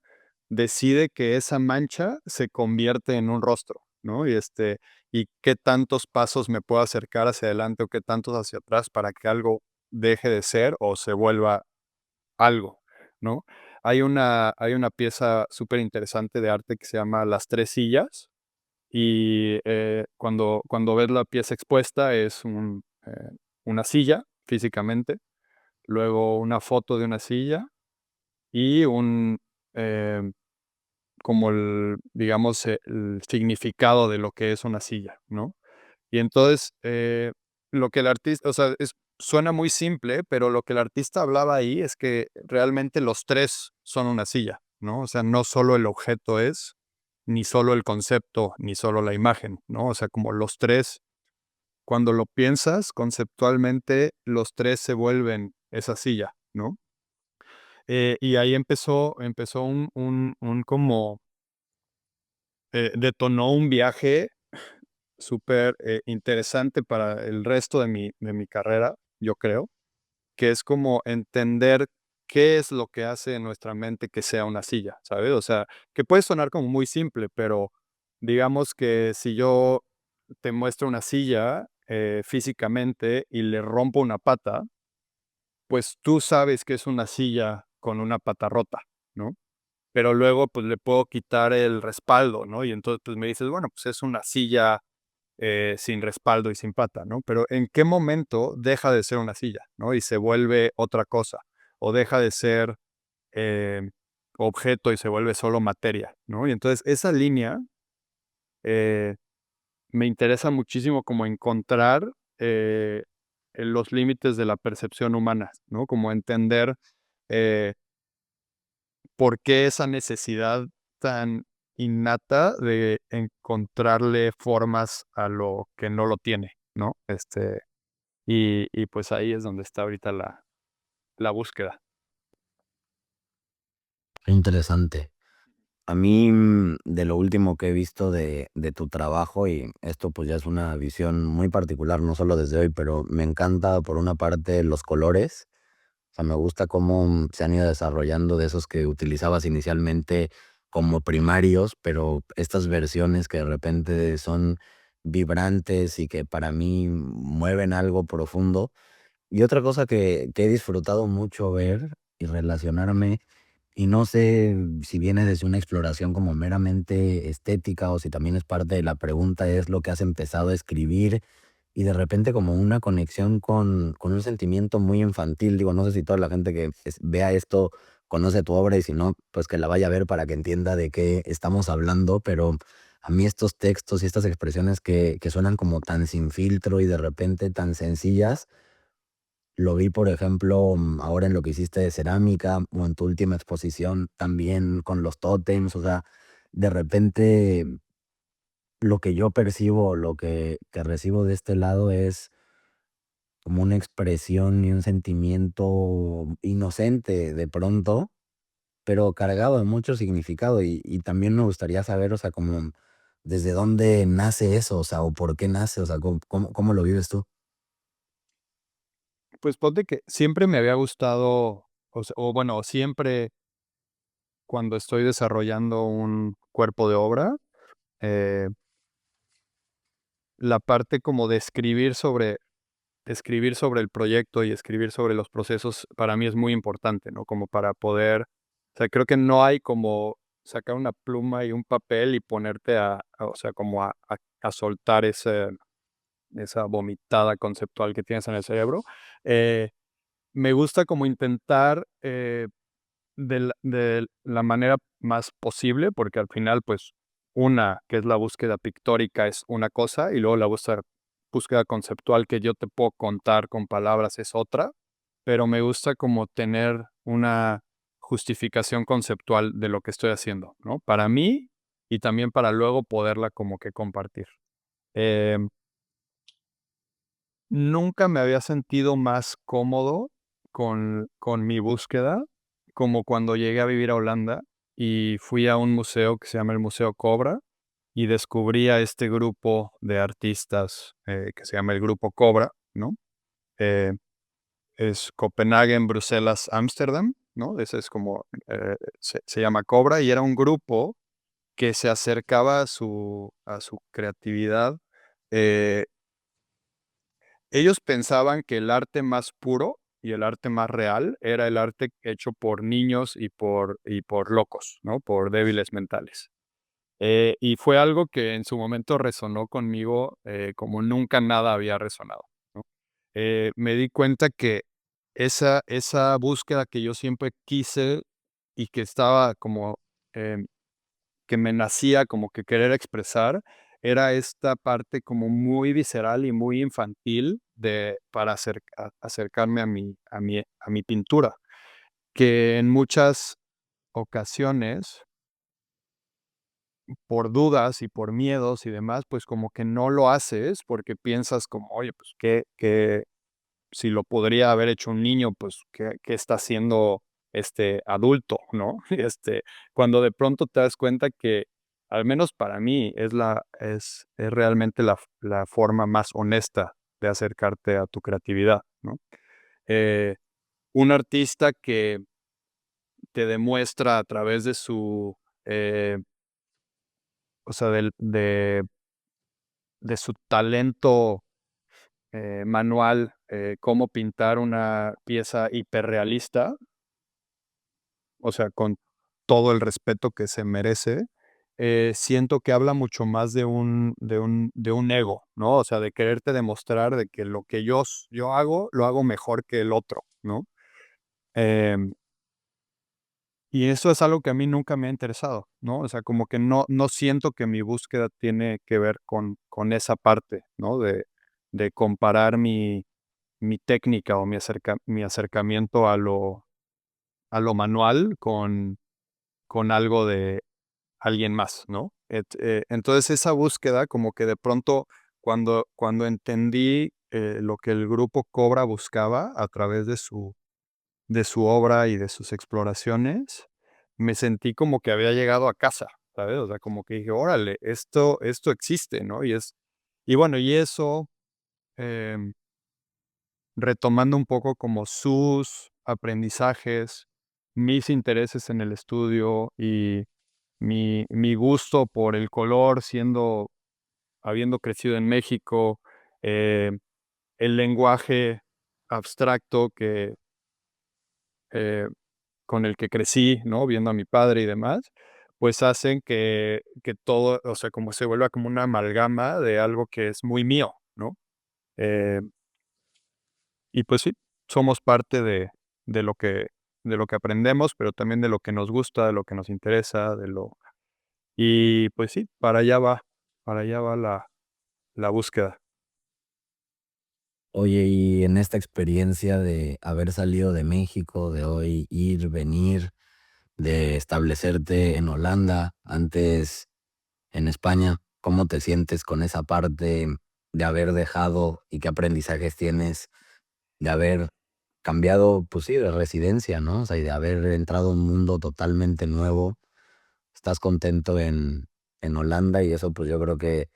decide que esa mancha se convierte en un rostro, ¿no? Y qué tantos pasos me puedo acercar hacia adelante o qué tantos hacia atrás para que algo deje de ser o se vuelva algo, ¿no? Hay una pieza súper interesante de arte que se llama Las tres sillas y, cuando ves la pieza expuesta es una silla físicamente, luego una foto de una silla y em, como digamos, el significado de lo que es una silla, ¿no? Y entonces, lo que el artista, o sea, suena muy simple, pero lo que el artista hablaba ahí es que realmente los 3 son una silla, ¿no? O sea, no solo el objeto es, ni solo el concepto, ni solo la imagen, ¿no? O sea, como los 3 cuando lo piensas conceptualmente, los 3 se vuelven esa silla, ¿no? Y ahí empezó un como, detonó un viaje súper, interesante para el resto de mi carrera, yo creo, que es como entender qué es lo que hace en nuestra mente que sea una silla, ¿sabes? O sea, que puede sonar como muy simple, pero digamos que si yo te muestro una silla, físicamente y le rompo una pata, pues tú sabes que es una silla con una pata rota, ¿no? Pero luego, pues, le puedo quitar el respaldo, ¿no? Y entonces, pues, me dices: "Bueno, pues, es una silla, sin respaldo y sin pata", ¿no? Pero, ¿en qué momento deja de ser una silla, no? Y se vuelve otra cosa, o deja de ser, em, objeto y se vuelve solo materia, ¿no? Y entonces esa línea, eh, me interesa muchísimo como encontrar, los límites de la percepción humana, ¿no? Como entender, eh ¿por qué esa necesidad tan innata de encontrarle formas a lo que no lo tiene, ¿no? Y pues ahí es donde está ahorita la búsqueda. Qué interesante. A mí, de lo último que he visto de tu trabajo, y esto pues ya es una visión muy particular, no solo desde hoy, pero me encanta por una parte los colores. O sea, me gusta cómo se han ido desarrollando de esos que utilizabas inicialmente como primarios, pero estas versiones que de repente son vibrantes y que para mí mueven algo profundo. Y otra cosa que he disfrutado mucho ver y relacionarme, y no sé si viene desde una exploración como meramente estética o si también es parte de la pregunta, es lo que has empezado a escribir y de repente como una conexión con un sentimiento muy infantil. Digo, no sé si toda la gente que vea esto conoce tu obra y si no, pues que la vaya a ver para que entienda de qué estamos hablando, pero a mí estos textos y estas expresiones que suenan como tan sin filtro y de repente tan sencillas, lo vi, por ejemplo, ahora en lo que hiciste de cerámica o en tu última exposición también con los tótems, o sea, de repente lo que yo percibo, lo que recibo de este lado es como una expresión y un sentimiento inocente de pronto, pero cargado de mucho significado. Y también me gustaría saber, o sea, como desde dónde nace eso, o sea, o por qué nace, o sea, cómo lo vives tú. Pues ponte que siempre me había gustado, o bueno, siempre cuando estoy desarrollando un cuerpo de obra, eh, la parte como de escribir sobre el proyecto y escribir sobre los procesos para mí es muy importante, ¿no? Como para poder, o sea, creo que no hay como sacar una pluma y un papel y ponerte o sea, como a soltar esa vomitada conceptual que tienes en el cerebro. Eh, Me gusta como intentar de la manera más posible, porque al final, pues, una, que es la búsqueda pictórica, es una cosa, y luego la búsqueda conceptual que yo te puedo contar con palabras es otra, pero me gusta como tener una justificación conceptual de lo que estoy haciendo, ¿no? Para mí y también para luego poderla como que compartir. Em, Nunca me había sentido más cómodo con mi búsqueda, como cuando llegué a vivir a Holanda y fui a un museo que se llama el Museo Cobra y descubrí a este grupo de artistas, que se llama el Grupo Cobra, ¿no? Eh, es Copenhague, Bruselas, Ámsterdam, ¿no? Ese es como, se llama Cobra y era un grupo que se acercaba a su creatividad, eh, ellos pensaban que el arte más puro y el arte más real era el arte hecho por niños y por locos, ¿no? Por débiles mentales. Y fue algo que en su momento resonó conmigo, como nunca nada había resonado, ¿no? Me di cuenta que esa búsqueda que yo siempre quise y que estaba como, em que me nacía como que querer expresar, era esta parte como muy visceral y muy infantil para acercarme a mi pintura, que en muchas ocasiones, por dudas y por miedos y demás, pues como que no lo haces porque piensas como: "Oye, pues, ¿qué si lo podría haber hecho un niño, pues, ¿qué está haciendo este adulto?", ¿no? Cuando de pronto te das cuenta que, al menos para mí, es realmente la forma más honesta de acercarte a tu creatividad, ¿no? Eh, un artista que te demuestra a través de eh, o sea, de su talento manual, cómo pintar una pieza hiperrealista, o sea, con todo el respeto que se merece, siento que habla mucho más de un ego, ¿no? O sea, de quererte demostrar de que lo que yo hago, lo hago mejor que el otro, ¿no? Em, y eso es algo que a mí nunca me ha interesado, ¿no? O sea, como que no siento que mi búsqueda tiene que ver con esa parte, ¿no? De comparar mi técnica o mi acercamiento a lo manual con algo de alguien más, ¿no? Entonces, esa búsqueda como que de pronto, cuando entendí, lo que el grupo Cobra buscaba a través de su obra y de sus exploraciones, me sentí como que había llegado a casa, ¿sabes? O sea, como que dije: "Órale, esto existe", ¿no? Y bueno, y eso, em retomando un poco como sus aprendizajes, mis intereses en el estudio y mi gusto por el color habiendo crecido en México, eh, el lenguaje abstracto eh, con el que crecí, ¿no? Viendo a mi padre y demás, pues hacen que todo, o sea, como se vuelva como una amalgama de algo que es muy mío, ¿no? Eh, Y pues sí, somos parte de lo que de lo que aprendemos, pero también de lo que nos gusta, de lo que nos interesa, Y pues sí, para allá va la búsqueda. Oye, y en esta experiencia de haber salido de México, de hoy ir, venir, de establecerte en Holanda, antes en España, ¿cómo te sientes con esa parte de haber dejado y qué aprendizajes tienes de haber cambiado, pues sí, de residencia, ¿no? O sea, y de haber entrado a un mundo totalmente nuevo? Estás contento en Holanda y eso pues yo creo que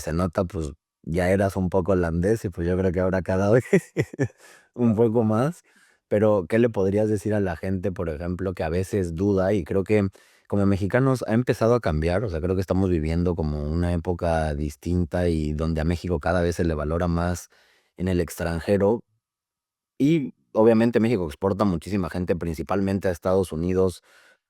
se nota, pues ya eras un poco holandés y pues yo creo que ahora cada vez un poco más. Pero, ¿qué le podrías decir a la gente, por ejemplo, que a veces duda? Y creo que como mexicanos ha empezado a cambiar, o sea, creo que estamos viviendo como una época distinta y donde a México cada vez se le valora más en el extranjero. Y obviamente México exporta muchísima gente, principalmente a Estados Unidos,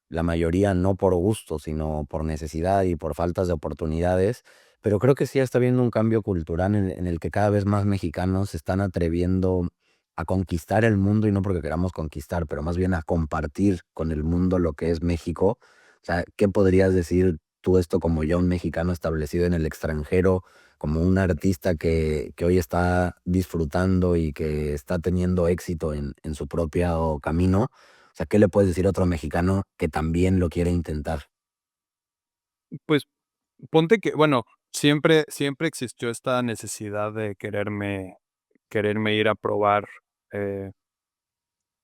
la mayoría no por gusto, sino por necesidad y por faltas de oportunidades. Pero creo que sí está habiendo un cambio cultural en el que cada vez más mexicanos se están atreviendo a conquistar el mundo, y no porque queramos conquistar, pero más bien a compartir con el mundo lo que es México. O sea, ¿qué podrías decir tú esto como ya un mexicano establecido en el extranjero, como un artista que hoy está disfrutando y que está teniendo éxito en su propio camino? O sea, ¿qué le puedes decir a otro mexicano que también lo quiere intentar? Pues, ponte que, bueno, siempre existió esta necesidad de quererme ir a probar, eh,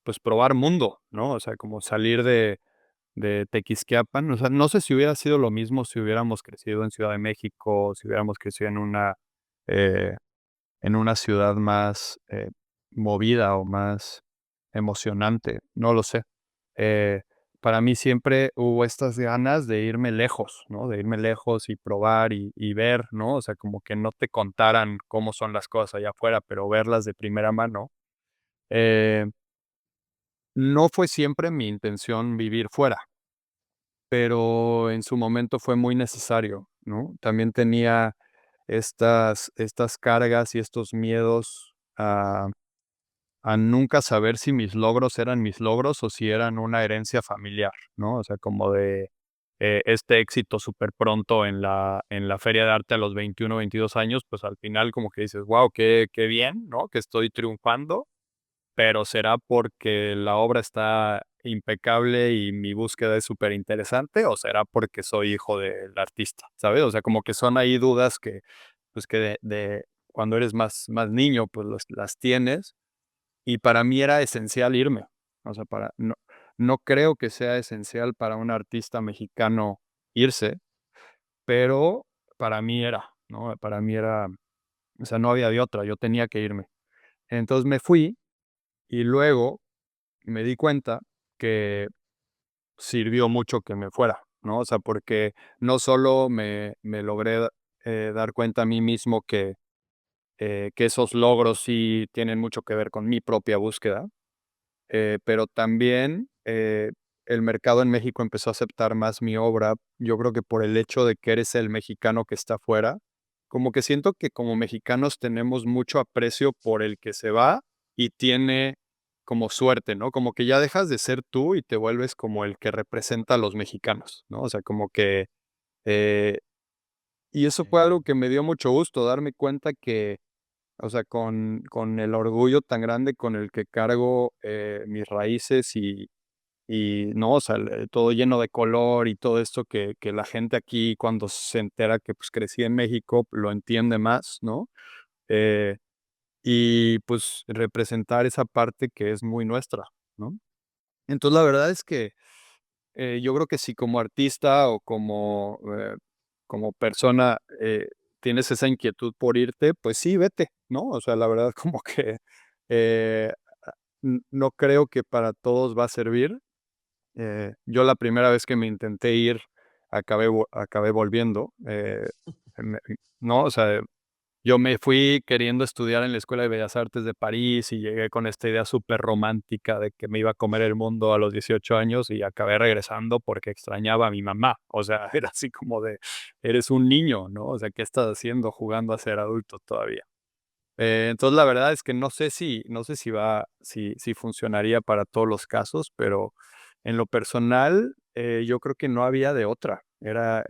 pues, probar mundo, ¿no? O sea, como salir de Tequisquiapan. O sea, no sé si hubiera sido lo mismo si hubiéramos crecido en Ciudad de México, si hubiéramos crecido eh, en una ciudad más, movida o más emocionante, no lo sé. Eh, para mí siempre hubo estas ganas de irme lejos, ¿no? De irme lejos y probar y ver, ¿no? O sea, como que no te contaran cómo son las cosas allá afuera, pero verlas de primera mano. Eh, no fue siempre mi intención vivir fuera, pero en su momento fue muy necesario, ¿no? También tenía estas cargas y estos miedos a nunca saber si mis logros eran mis logros o si eran una herencia familiar, ¿no? O sea, como de, este éxito súper pronto en la feria de arte a los 21, 22 años, pues al final como que dices: "Guau, qué bien, ¿no? Que estoy triunfando", pero ¿será porque la obra está impecable y mi búsqueda es súper interesante o será porque soy hijo del artista? ¿Sabes? O sea, como que son ahí dudas que, pues, que de cuando eres más niño, pues, las tienes, y para mí era esencial irme. O sea, no creo que sea esencial para un artista mexicano irse, pero para mí era, ¿no? Para mí era, o sea, no había de otra, yo tenía que irme. Entonces me fui y luego me di cuenta que sirvió mucho que me fuera, ¿no? O sea, porque no solo me logré, dar cuenta a mí mismo que esos logros sí tienen mucho que ver con mi propia búsqueda, pero también, el mercado en México empezó a aceptar más mi obra. Yo creo que por el hecho de que eres el mexicano que está afuera, como que siento que como mexicanos tenemos mucho aprecio por el que se va y tiene como suerte, ¿no? Como que ya dejas de ser tú y te vuelves como el que representa a los mexicanos, ¿no? O sea, como que, eh, y eso fue algo que me dio mucho gusto, darme cuenta que, o sea, con el orgullo tan grande con el que cargo, mis raíces y no, o sea, todo lleno de color y todo esto que la gente aquí cuando se entera que, pues, crecí en México, lo entiende más, ¿no? Eh, y, pues, representar esa parte que es muy nuestra, ¿no? Entonces, la verdad es que, yo creo que si como artista o como persona, tienes esa inquietud por irte, pues sí, vete, ¿no? O sea, la verdad como que, eh, no creo que para todos va a servir. Yo la primera vez que me intenté ir, acabé volviendo, me ¿no? O sea, yo me fui queriendo estudiar en la Escuela de Bellas Artes de París y llegué con esta idea súper romántica de que me iba a comer el mundo a los 18 años y acabé regresando porque extrañaba a mi mamá. O sea, era así como de, eres un niño, ¿no? O sea, ¿qué estás haciendo jugando a ser adulto todavía? Entonces, la verdad es que no sé si funcionaría para todos los casos, pero en lo personal, yo creo que no había de otra. Era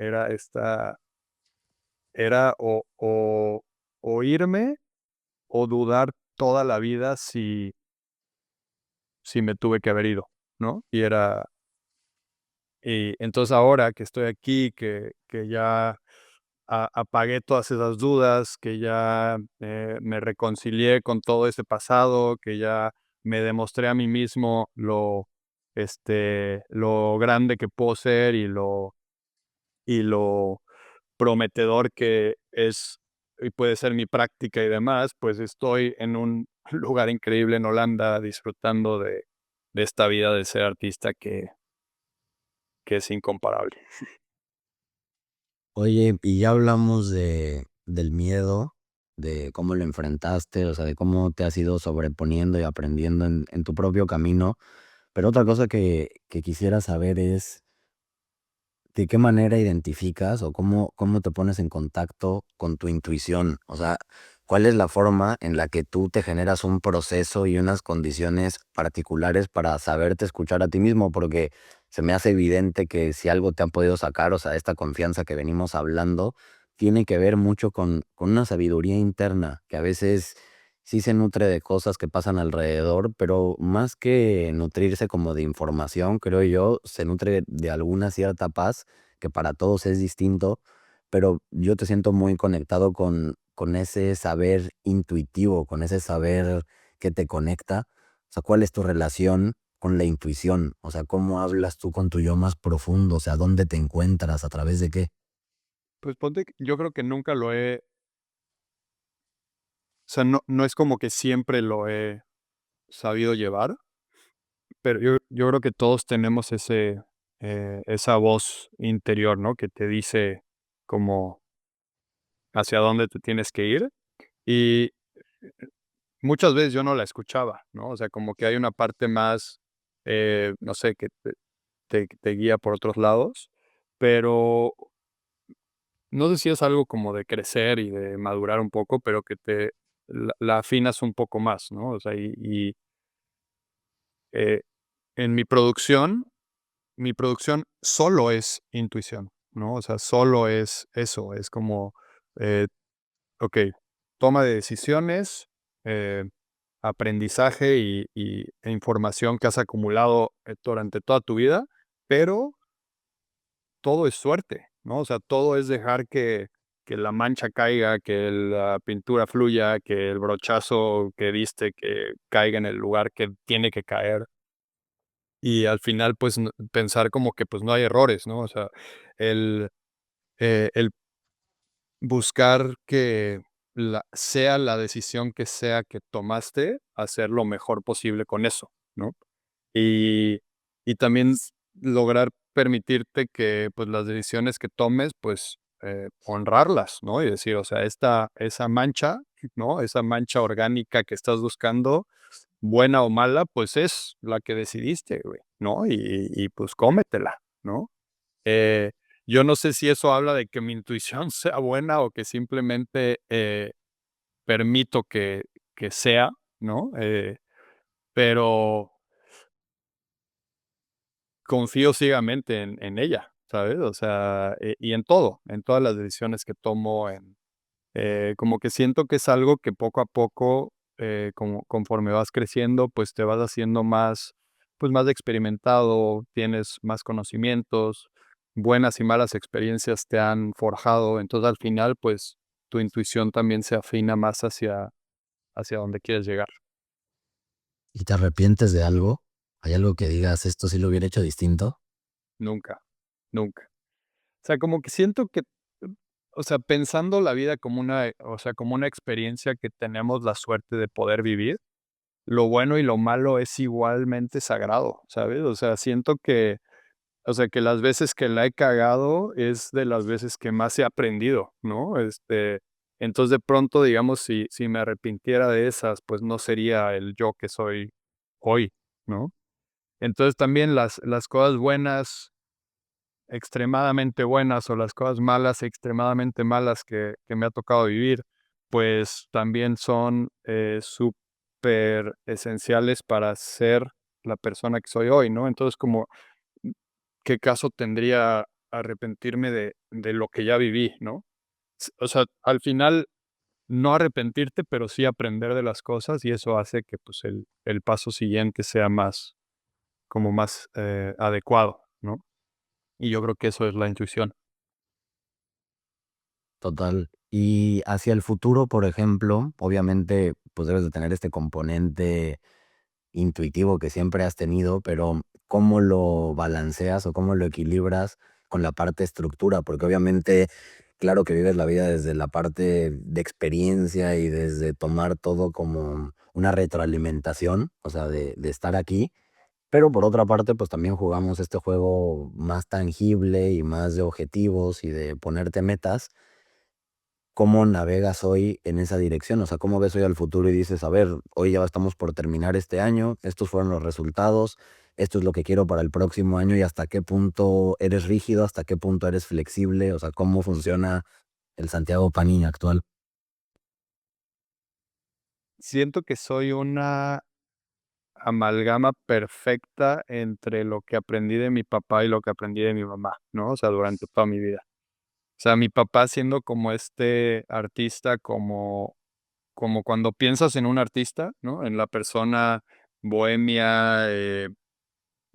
o irme o dudar toda la vida si me tuve que haber ido, ¿no? Y entonces ahora que estoy aquí, que ya apagué todas esas dudas, que ya me reconcilié con todo ese pasado, que ya me demostré a mí mismo lo grande que puedo ser y lo prometedor que es y puede ser mi práctica y demás, pues estoy en un lugar increíble en Holanda disfrutando de esta vida de ser artista que es incomparable. Oye, y ya hablamos del miedo, de cómo lo enfrentaste, o sea, de cómo te has ido sobreponiendo y aprendiendo en tu propio camino. Pero otra cosa que quisiera saber es, ¿de qué manera identificas o cómo te pones en contacto con tu intuición? O sea, ¿cuál es la forma en la que tú te generas un proceso y unas condiciones particulares para saberte escuchar a ti mismo? Porque se me hace evidente que si algo te ha podido sacar, o sea, esta confianza que venimos hablando, tiene que ver mucho con una sabiduría interna, que a veces sí se nutre de cosas que pasan alrededor, pero más que nutrirse como de información, creo yo, se nutre de alguna cierta paz que para todos es distinto, pero yo te siento muy conectado con ese saber intuitivo, con ese saber que te conecta. O sea, ¿cuál es tu relación con la intuición? O sea, ¿cómo hablas tú con tu yo más profundo? O sea, ¿dónde te encuentras? ¿A través de qué? Pues ponte, yo creo que nunca o sea, no es como que siempre lo he sabido llevar, pero yo creo que todos tenemos esa voz interior, ¿no? Que te dice como hacia dónde te tienes que ir. Y muchas veces yo no la escuchaba, ¿no? O sea, como que hay una parte más, no sé, que te guía por otros lados, pero no sé si es algo como de crecer y de madurar un poco, pero que la afinas un poco más, ¿no? O sea, eh, en mi producción solo es intuición, ¿no? O sea, solo es eso, es como, eh, okey, toma de decisiones, eh, aprendizaje e información que has acumulado, durante toda tu vida, pero todo es suerte, ¿no? O sea, todo es dejar que la mancha caiga, que la pintura fluya, que el brochazo que diste que caiga en el lugar que tiene que caer. Y al final, pues, pensar como que, pues, no hay errores, ¿no? O sea, el buscar que sea la decisión que sea que tomaste, hacer lo mejor posible con eso, ¿no? Y y también lograr permitirte que, pues, las decisiones que tomes, pues, honrarlas, ¿no? Y decir, o sea, esa mancha, ¿no? Esa mancha orgánica que estás buscando, buena o mala, pues, es la que decidiste, güey, ¿no? Y, pues, cómetela, ¿no? Eh, yo no sé si eso habla de que mi intuición sea buena o que simplemente, permito que sea, ¿no? Pero confío ciegamente en ella, ¿sabes? O sea, y en todo, en todas las decisiones que tomo, como que siento que es algo que poco a poco, como conforme vas creciendo, pues te vas haciendo más, pues más experimentado, tienes más conocimientos, buenas y malas experiencias te han forjado, entonces al final, pues tu intuición también se afina más hacia donde quieres llegar. ¿Y te arrepientes de algo? ¿Hay algo que digas, esto sí lo hubiera hecho distinto? Nunca, nunca. O sea, como que siento que, o sea, pensando la vida como o sea, como una experiencia que tenemos la suerte de poder vivir, lo bueno y lo malo es igualmente sagrado, ¿sabes? O sea, siento que, o sea, que las veces que la he cagado es de las veces que más he aprendido, ¿no? Entonces de pronto, digamos, si me arrepintiera de esas, pues no sería el yo que soy hoy, ¿no? Entonces también las cosas buenas, extremadamente buenas, o las cosas malas, extremadamente malas que me ha tocado vivir, pues también son, súper esenciales para ser la persona que soy hoy, ¿no? Entonces, como, ¿qué caso tendría arrepentirme de lo que ya viví, no? O sea, al final no arrepentirte, pero sí aprender de las cosas, y eso hace que, pues, el paso siguiente sea más, como más, adecuado, ¿no? Y yo creo que eso es la intuición. Total. Y hacia el futuro, por ejemplo, obviamente, pues debes de tener este componente intuitivo que siempre has tenido, pero ¿cómo lo balanceas o cómo lo equilibras con la parte estructura? Porque obviamente, claro que vives la vida desde la parte de experiencia y desde tomar todo como una retroalimentación, o sea, de estar aquí, pero por otra parte, pues también jugamos este juego más tangible y más de objetivos y de ponerte metas. ¿Cómo navegas hoy en esa dirección? O sea, ¿cómo ves hoy al futuro y dices, a ver, hoy ya estamos por terminar este año, estos fueron los resultados, esto es lo que quiero para el próximo año y hasta qué punto eres rígido, hasta qué punto eres flexible? O sea, ¿cómo funciona el Santiago Panini actual? Siento que soy una amalgama perfecta entre lo que aprendí de mi papá y lo que aprendí de mi mamá, ¿no? O sea, durante toda mi vida. O sea, mi papá siendo como este artista, como cuando piensas en un artista, ¿no? En la persona bohemia,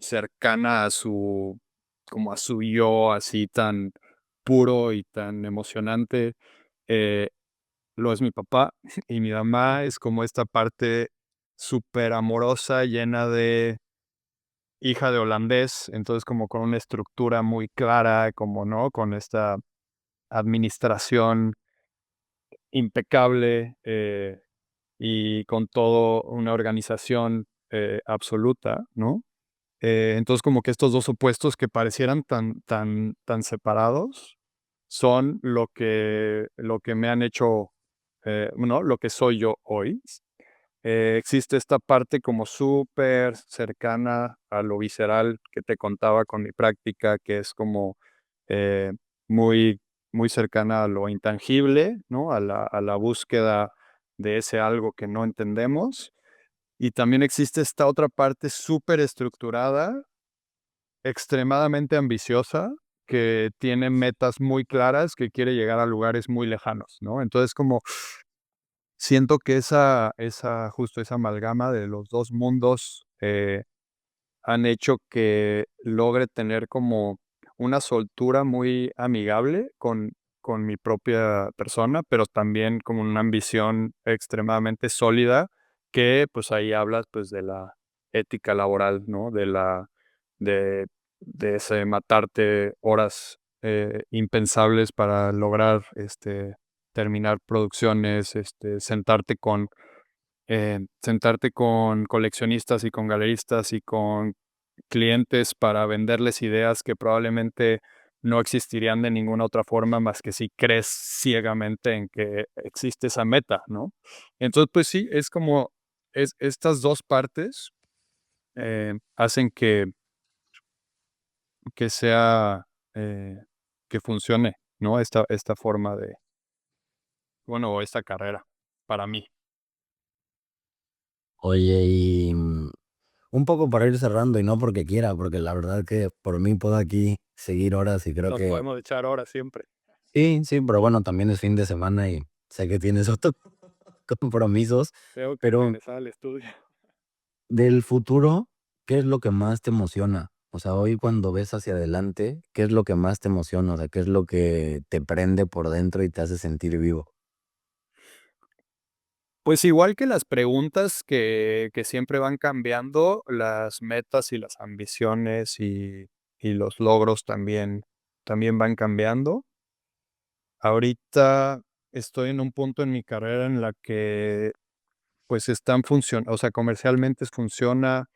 cercana a su, como a su yo, así tan puro y tan emocionante, eh, lo es mi papá. Y mi mamá es como esta parte súper amorosa, llena de hija de holandés, entonces como con una estructura muy clara, como, ¿no? Con esta administración impecable, y con todo una organización, absoluta, ¿no? Entonces, como que estos 2 opuestos que parecieran tan separados, son lo que me han hecho, ¿no? Lo que soy yo hoy. Existe esta parte como súper cercana a lo visceral que te contaba con mi práctica, que es como, eh, muy muy cercana a lo intangible, ¿no? A la búsqueda de ese algo que no entendemos. Y también existe esta otra parte súper estructurada, extremadamente ambiciosa, que tiene metas muy claras, que quiere llegar a lugares muy lejanos, ¿no? Entonces, como siento que justo esa amalgama de los 2 mundos, han hecho que logre tener como una soltura muy amigable con mi propia persona, pero también como una ambición extremadamente sólida que, pues, ahí hablas, pues, de la ética laboral, ¿no? De ese matarte horas, impensables para lograr, terminar producciones, sentarte con coleccionistas y con galeristas y con clientes para venderles ideas que probablemente no existirían de ninguna otra forma más que si crees ciegamente en que existe esa meta, ¿no? Entonces, pues sí, es como estas 2 partes, hacen que sea, eh, que funcione, ¿no? Esta forma de, bueno, o esta carrera para mí. Oye, y un poco para ir cerrando y no porque quiera, porque la verdad que por mí puedo aquí seguir horas y creo Nos que podemos echar horas siempre. sí, sí, pero bueno, también es fin de semana y sé que tienes otros compromisos, Tengo que pero regresar al estudio. del futuro, ¿qué es lo que más te emociona? O sea, hoy cuando ves hacia adelante, ¿qué es lo que más te emociona? O sea, ¿qué es lo que te prende por dentro y te hace sentir vivo? Pues igual que las preguntas que siempre van cambiando, las metas y las ambiciones y los logros también van cambiando. Ahorita estoy en un punto en mi carrera en la que, pues, están funcionando, o sea, comercialmente funciona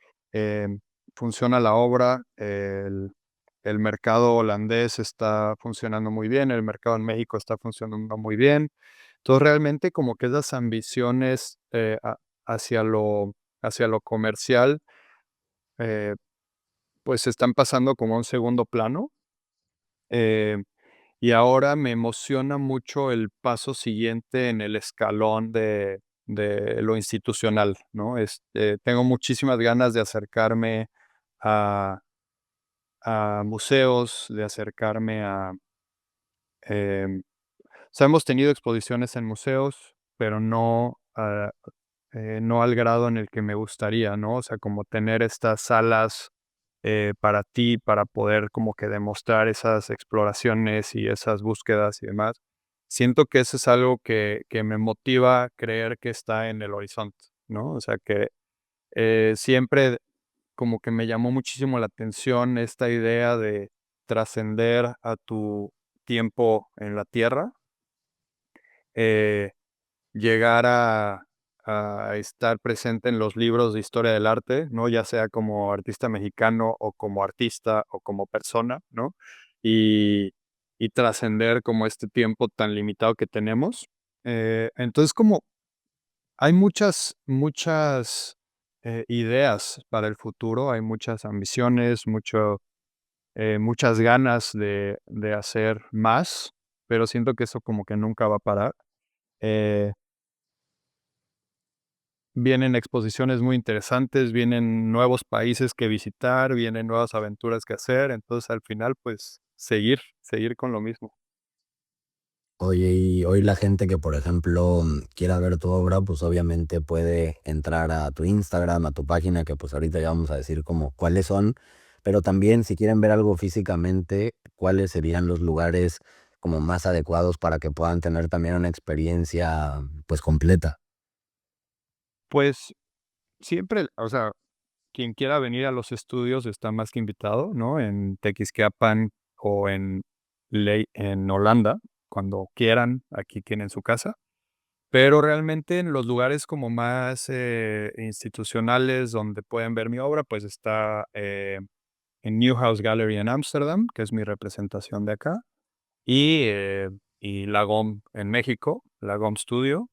la obra, el mercado holandés está funcionando muy bien, el mercado en México está funcionando muy bien. Entonces, realmente como que esas ambiciones, hacia lo comercial, eh, pues, están pasando como a un segundo plano, eh, y ahora me emociona mucho el paso siguiente en el escalón de lo institucional, ¿no? Tengo muchísimas ganas de acercarme a museos, de acercarme a, em, o sea, hemos tenido exposiciones en museos, pero no al grado en el que me gustaría, ¿no? O sea, como tener estas salas para ti, para poder como que demostrar esas exploraciones y esas búsquedas y demás. Siento que eso es algo que me motiva a creer que está en el horizonte, ¿no? O sea, que siempre como que me llamó muchísimo la atención esta idea de trascender a tu tiempo en la tierra, eh, llegar a estar presente en los libros de historia del arte, ¿no? Ya sea como artista mexicano o como artista o como persona, ¿no? Y, y trascender como este tiempo tan limitado que tenemos. Entonces, como hay muchas ideas para el futuro, hay muchas ambiciones, muchas ganas de hacer más, pero siento que eso como que nunca va a parar. Eh, Vienen exposiciones muy interesantes, vienen nuevos países que visitar, vienen nuevas aventuras que hacer, entonces al final, pues seguir con lo mismo. Oye, y hoy la gente que, por ejemplo, quiera ver tu obra, pues obviamente puede entrar a tu Instagram, a tu página, que pues ahorita ya vamos a decir como cuáles son, pero también si quieren ver algo físicamente, cuáles serían los lugares como más adecuados para que puedan tener también una experiencia pues completa. Pues siempre, o sea, quien quiera venir a los estudios está más que invitado, ¿no? En Tequisquiapan o en Holanda, cuando quieran, aquí tienen su casa. Pero realmente en los lugares como más institucionales donde pueden ver mi obra, pues está en Newhouse Gallery en Ámsterdam, que es mi representación de acá, y La GOM en México, La GOM Studio,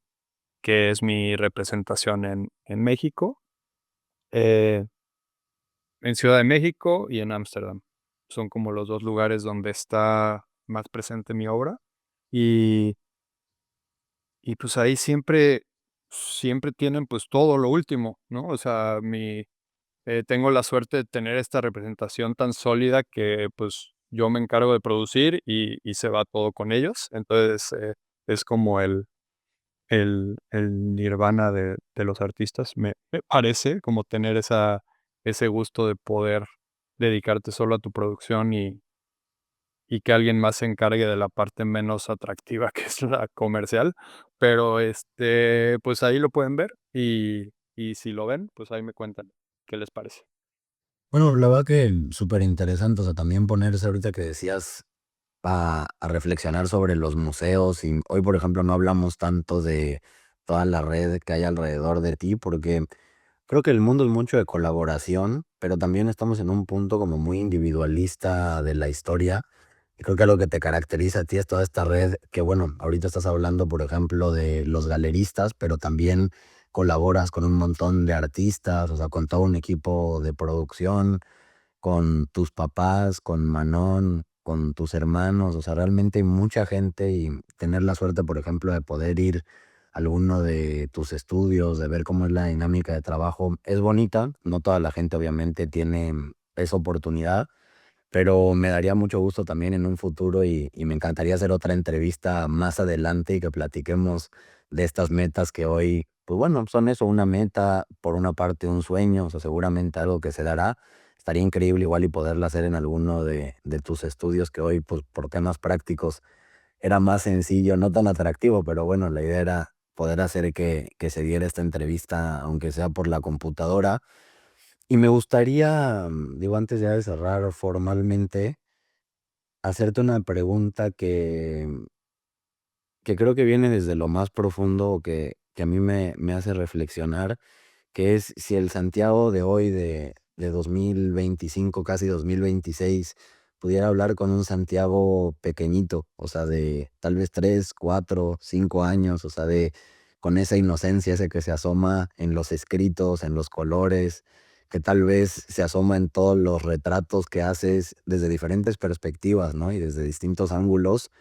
que es mi representación en México, eh, en Ciudad de México y en Ámsterdam. Son como los 2 lugares donde está más presente mi obra. Y pues ahí siempre tienen, pues, todo lo último, ¿no? O sea, tengo la suerte de tener esta representación tan sólida que, pues, yo me encargo de producir y se va todo con ellos. Entonces, es como el nirvana de los artistas, me parece, como tener ese gusto de poder dedicarte solo a tu producción y que alguien más se encargue de la parte menos atractiva, que es la comercial. Pero, pues, ahí lo pueden ver y si lo ven, pues, ahí me cuentan qué les parece. Bueno, la verdad que súper interesante, o sea, también ponerse ahorita que decías a reflexionar sobre los museos y hoy, por ejemplo, no hablamos tanto de toda la red que hay alrededor de ti, porque creo que el mundo es mucho de colaboración, pero también estamos en un punto como muy individualista de la historia. Y creo que lo que te caracteriza a ti es toda esta red que, bueno, ahorita estás hablando, por ejemplo, de los galeristas, pero también colaboras con un montón de artistas, o sea, con todo un equipo de producción, con tus papás, con Manon, con tus hermanos, o sea, realmente hay mucha gente y tener la suerte, por ejemplo, de poder ir a alguno de tus estudios, de ver cómo es la dinámica de trabajo, es bonita. No toda la gente obviamente tiene esa oportunidad, pero me daría mucho gusto también en un futuro y me encantaría hacer otra entrevista más adelante y que platiquemos de estas metas que hoy, pues bueno, son eso, una meta, por una parte un sueño, o sea, seguramente algo que se dará. Estaría increíble igual y poderla hacer en alguno de tus estudios que hoy, pues por temas prácticos, era más sencillo, no tan atractivo, pero bueno, la idea era poder hacer que se diera esta entrevista, aunque sea por la computadora. Y me gustaría, digo, antes ya de cerrar formalmente, hacerte una pregunta que creo que viene desde lo más profundo o que a mí me hace reflexionar, que es si el Santiago de hoy, de 2025, casi 2026, pudiera hablar con un Santiago pequeñito, o sea, de tal vez 3, 4, 5 años, o sea, con esa inocencia, ese que se asoma en los escritos, en los colores, que tal vez se asoma en todos los retratos que haces desde diferentes perspectivas, ¿no? Y desde distintos ángulos.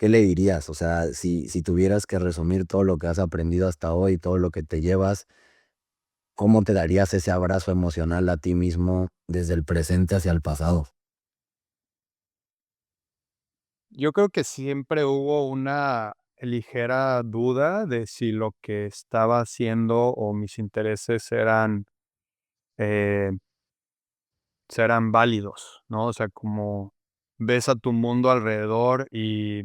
¿qué le dirías? O sea, si tuvieras que resumir todo lo que has aprendido hasta hoy, todo lo que te llevas, ¿cómo te darías ese abrazo emocional a ti mismo desde el presente hacia el pasado? Yo creo que siempre hubo una ligera duda de si lo que estaba haciendo o mis intereses eh, serán válidos, ¿no? O sea, como ves a tu mundo alrededor y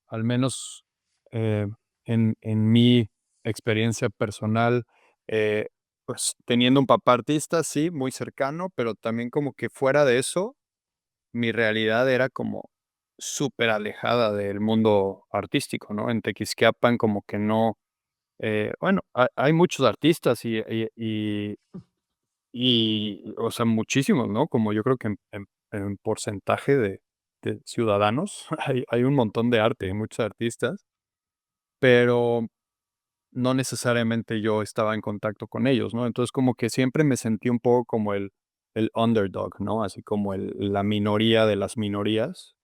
al menos eh, en mi experiencia personal, eh, pues teniendo un papá artista, sí, muy cercano, pero también como que fuera de eso, mi realidad era como súper alejada del mundo artístico, ¿no? En Tequisquiapan como que no, bueno, hay muchos artistas o sea, muchísimos, ¿no? Como yo creo que en porcentaje de ciudadanos hay un montón de arte, hay muchos artistas, pero no necesariamente yo estaba en contacto con ellos, ¿no? Entonces, como que siempre me sentí un poco como el underdog, ¿no? Así como la minoría de las minorías,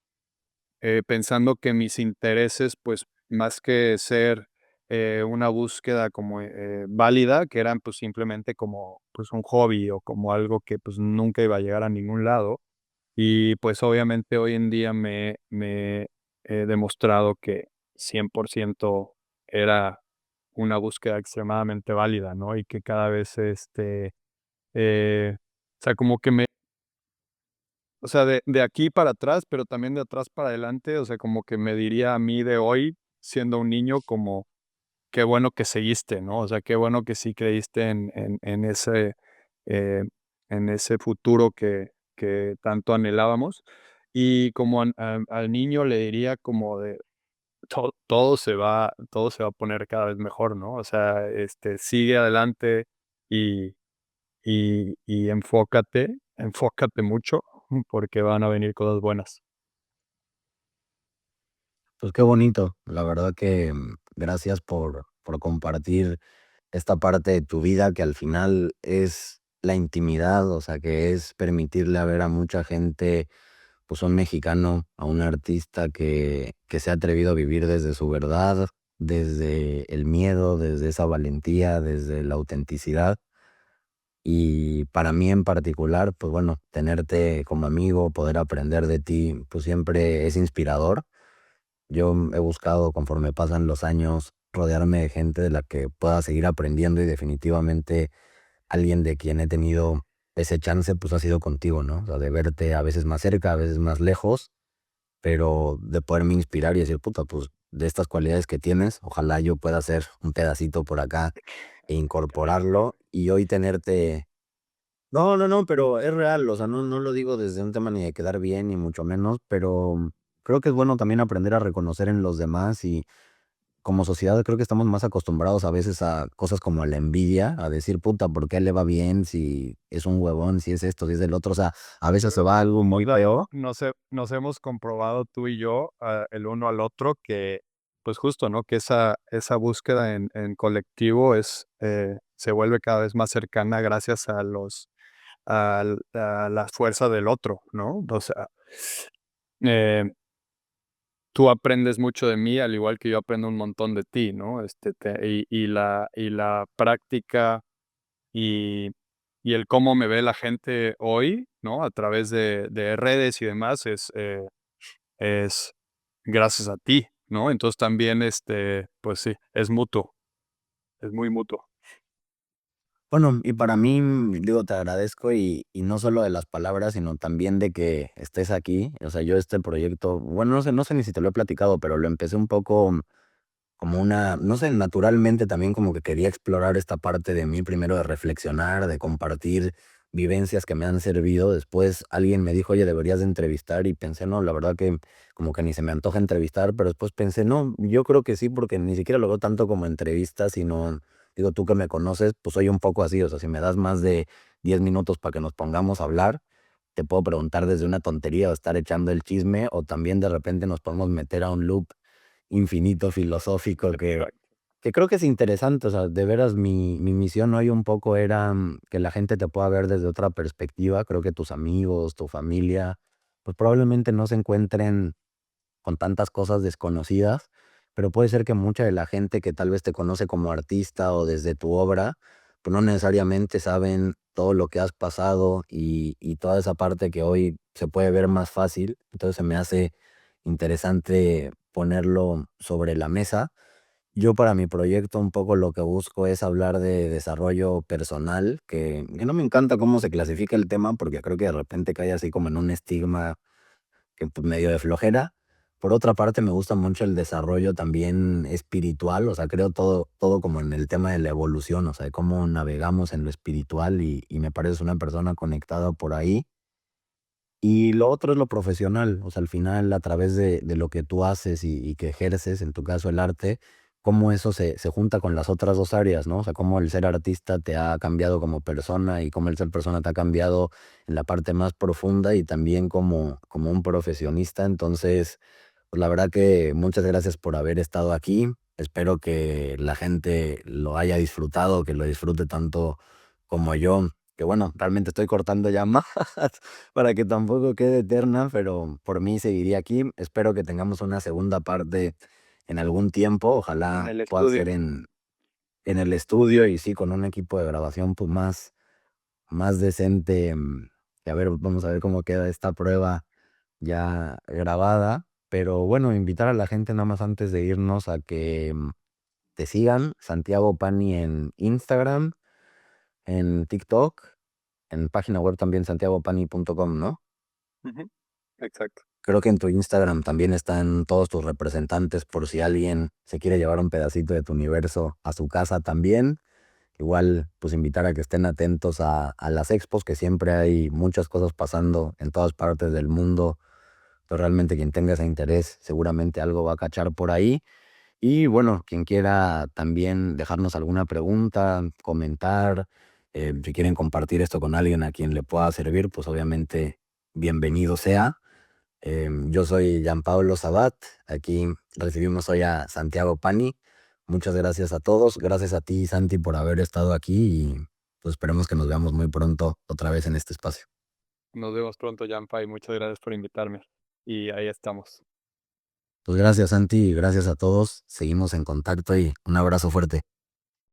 pensando que mis intereses, pues, más que ser, una búsqueda como, válida, que eran, pues, simplemente como, pues, un hobby o como algo que, pues, nunca iba a llegar a ningún lado. Y, pues, obviamente hoy en día me he demostrado que 100% era una búsqueda extremadamente válida, ¿no? Y que cada vez, o sea, como que o sea, de aquí para atrás, pero también de atrás para adelante, o sea, como que me diría a mí de hoy, siendo un niño, como qué bueno que seguiste, ¿no? O sea, qué bueno que sí creíste eh, en ese futuro que tanto anhelábamos. Y como al niño le diría como de todo se va a poner cada vez mejor, ¿no? O sea, sigue adelante y, y enfócate mucho, porque van a venir cosas buenas. Pues qué bonito, la verdad que gracias por compartir esta parte de tu vida que al final es la intimidad, o sea, que es permitirle a ver a mucha gente, pues un mexicano, a un artista que se ha atrevido a vivir desde su verdad, desde el miedo, desde esa valentía, desde la autenticidad. Y para mí en particular, pues bueno, tenerte como amigo, poder aprender de ti, pues siempre es inspirador. Yo he buscado, conforme pasan los años, rodearme de gente de la que pueda seguir aprendiendo y definitivamente alguien de quien he tenido ese chance, pues ha sido contigo, ¿no? O sea, de verte a veces más cerca, a veces más lejos, pero de poderme inspirar y decir, puta, pues de estas cualidades que tienes, ojalá yo pueda hacer un pedacito por acá e incorporarlo y hoy tenerte. No, no, no, pero es real, o sea, no lo digo desde un tema ni de quedar bien, ni mucho menos, pero creo que es bueno también aprender a reconocer en los demás y como sociedad creo que estamos más acostumbrados a veces a cosas como la envidia, a decir, puta, ¿por qué le va bien si es un huevón, si es esto, si es del otro? O sea, a veces se va algo muy feo. Nos hemos comprobado tú y yo, el uno al otro, que, pues justo, ¿no? Que esa búsqueda en colectivo se vuelve cada vez más cercana gracias a la fuerza del otro, ¿no? O sea, eh, tú aprendes mucho de mí, al igual que yo aprendo un montón de ti, ¿no? Y la práctica y, y el cómo me ve la gente hoy, ¿no? A través de redes y demás, es gracias a ti, ¿no? Entonces también, pues sí, es mutuo, es muy mutuo. Bueno, y para mí, digo, te agradezco y no solo de las palabras, sino también de que estés aquí. O sea, yo este proyecto, bueno, no sé ni si te lo he platicado, pero lo empecé un poco como una, no sé, naturalmente también como que quería explorar esta parte de mí, primero de reflexionar, de compartir vivencias que me han servido. Después alguien me dijo, oye, deberías de entrevistar y pensé, no, la verdad que como que ni se me antoja entrevistar, pero después pensé, no, yo creo que sí, porque ni siquiera lo veo tanto como entrevista, sino, digo, tú que me conoces, pues soy un poco así, o sea, si me das más de 10 minutos para que nos pongamos a hablar, te puedo preguntar desde una tontería o estar echando el chisme, o también de repente nos podemos meter a un loop infinito filosófico Exacto. que creo que es interesante, o sea, de veras mi misión hoy un poco era que la gente te pueda ver desde otra perspectiva. Creo que tus amigos, tu familia, pues probablemente no se encuentren con tantas cosas desconocidas, pero puede ser que mucha de la gente que tal vez te conoce como artista o desde tu obra, pues no necesariamente saben todo lo que has pasado y toda esa parte que hoy se puede ver más fácil. Entonces se me hace interesante ponerlo sobre la mesa. Yo para mi proyecto un poco lo que busco es hablar de desarrollo personal, que no me encanta cómo se clasifica el tema, porque creo que de repente cae así como en un estigma que pues, medio de flojera. Por otra parte, me gusta mucho el desarrollo también espiritual, o sea, creo todo como en el tema de la evolución, o sea, de cómo navegamos en lo espiritual y me pareces una persona conectada por ahí. Y lo otro es lo profesional, o sea, al final a través de lo que tú haces y que ejerces, en tu caso el arte, cómo eso se junta con las otras dos áreas, ¿no? O sea, cómo el ser artista te ha cambiado como persona y cómo el ser persona te ha cambiado en la parte más profunda y también como un profesionista. Entonces, pues la verdad que muchas gracias por haber estado aquí. Espero que la gente lo haya disfrutado, que lo disfrute tanto como yo, que bueno, realmente estoy cortando ya más para que tampoco quede eterna, pero por mí seguiría aquí. Espero que tengamos una segunda parte en algún tiempo. En Ojalá el pueda estudio. ser en el estudio y sí, con un equipo de grabación pues más decente. Que a ver, vamos a ver cómo queda esta prueba ya grabada. Pero bueno, invitar a la gente nada más antes de irnos a que te sigan, Santiago Pani en Instagram, en TikTok, en página web también santiagopani.com, ¿no? Ujú, exacto. Creo que en tu Instagram también están todos tus representantes por si alguien se quiere llevar un pedacito de tu universo a su casa también. Igual, pues invitar a que estén atentos a las expos, que siempre hay muchas cosas pasando en todas partes del mundo. Pero realmente quien tenga ese interés, seguramente algo va a cachar por ahí. Y bueno, quien quiera también dejarnos alguna pregunta, comentar, si quieren compartir esto con alguien a quien le pueda servir, pues obviamente bienvenido sea. Yo soy Gianpablo Sabat, aquí recibimos hoy a Santiago Pani. Muchas gracias a todos, gracias a ti Santi por haber estado aquí y pues esperemos que nos veamos muy pronto otra vez en este espacio. Nos vemos pronto, Jampa, y muchas gracias por invitarme. Y ahí estamos. Pues gracias Santi y gracias a todos, seguimos en contacto y un abrazo fuerte.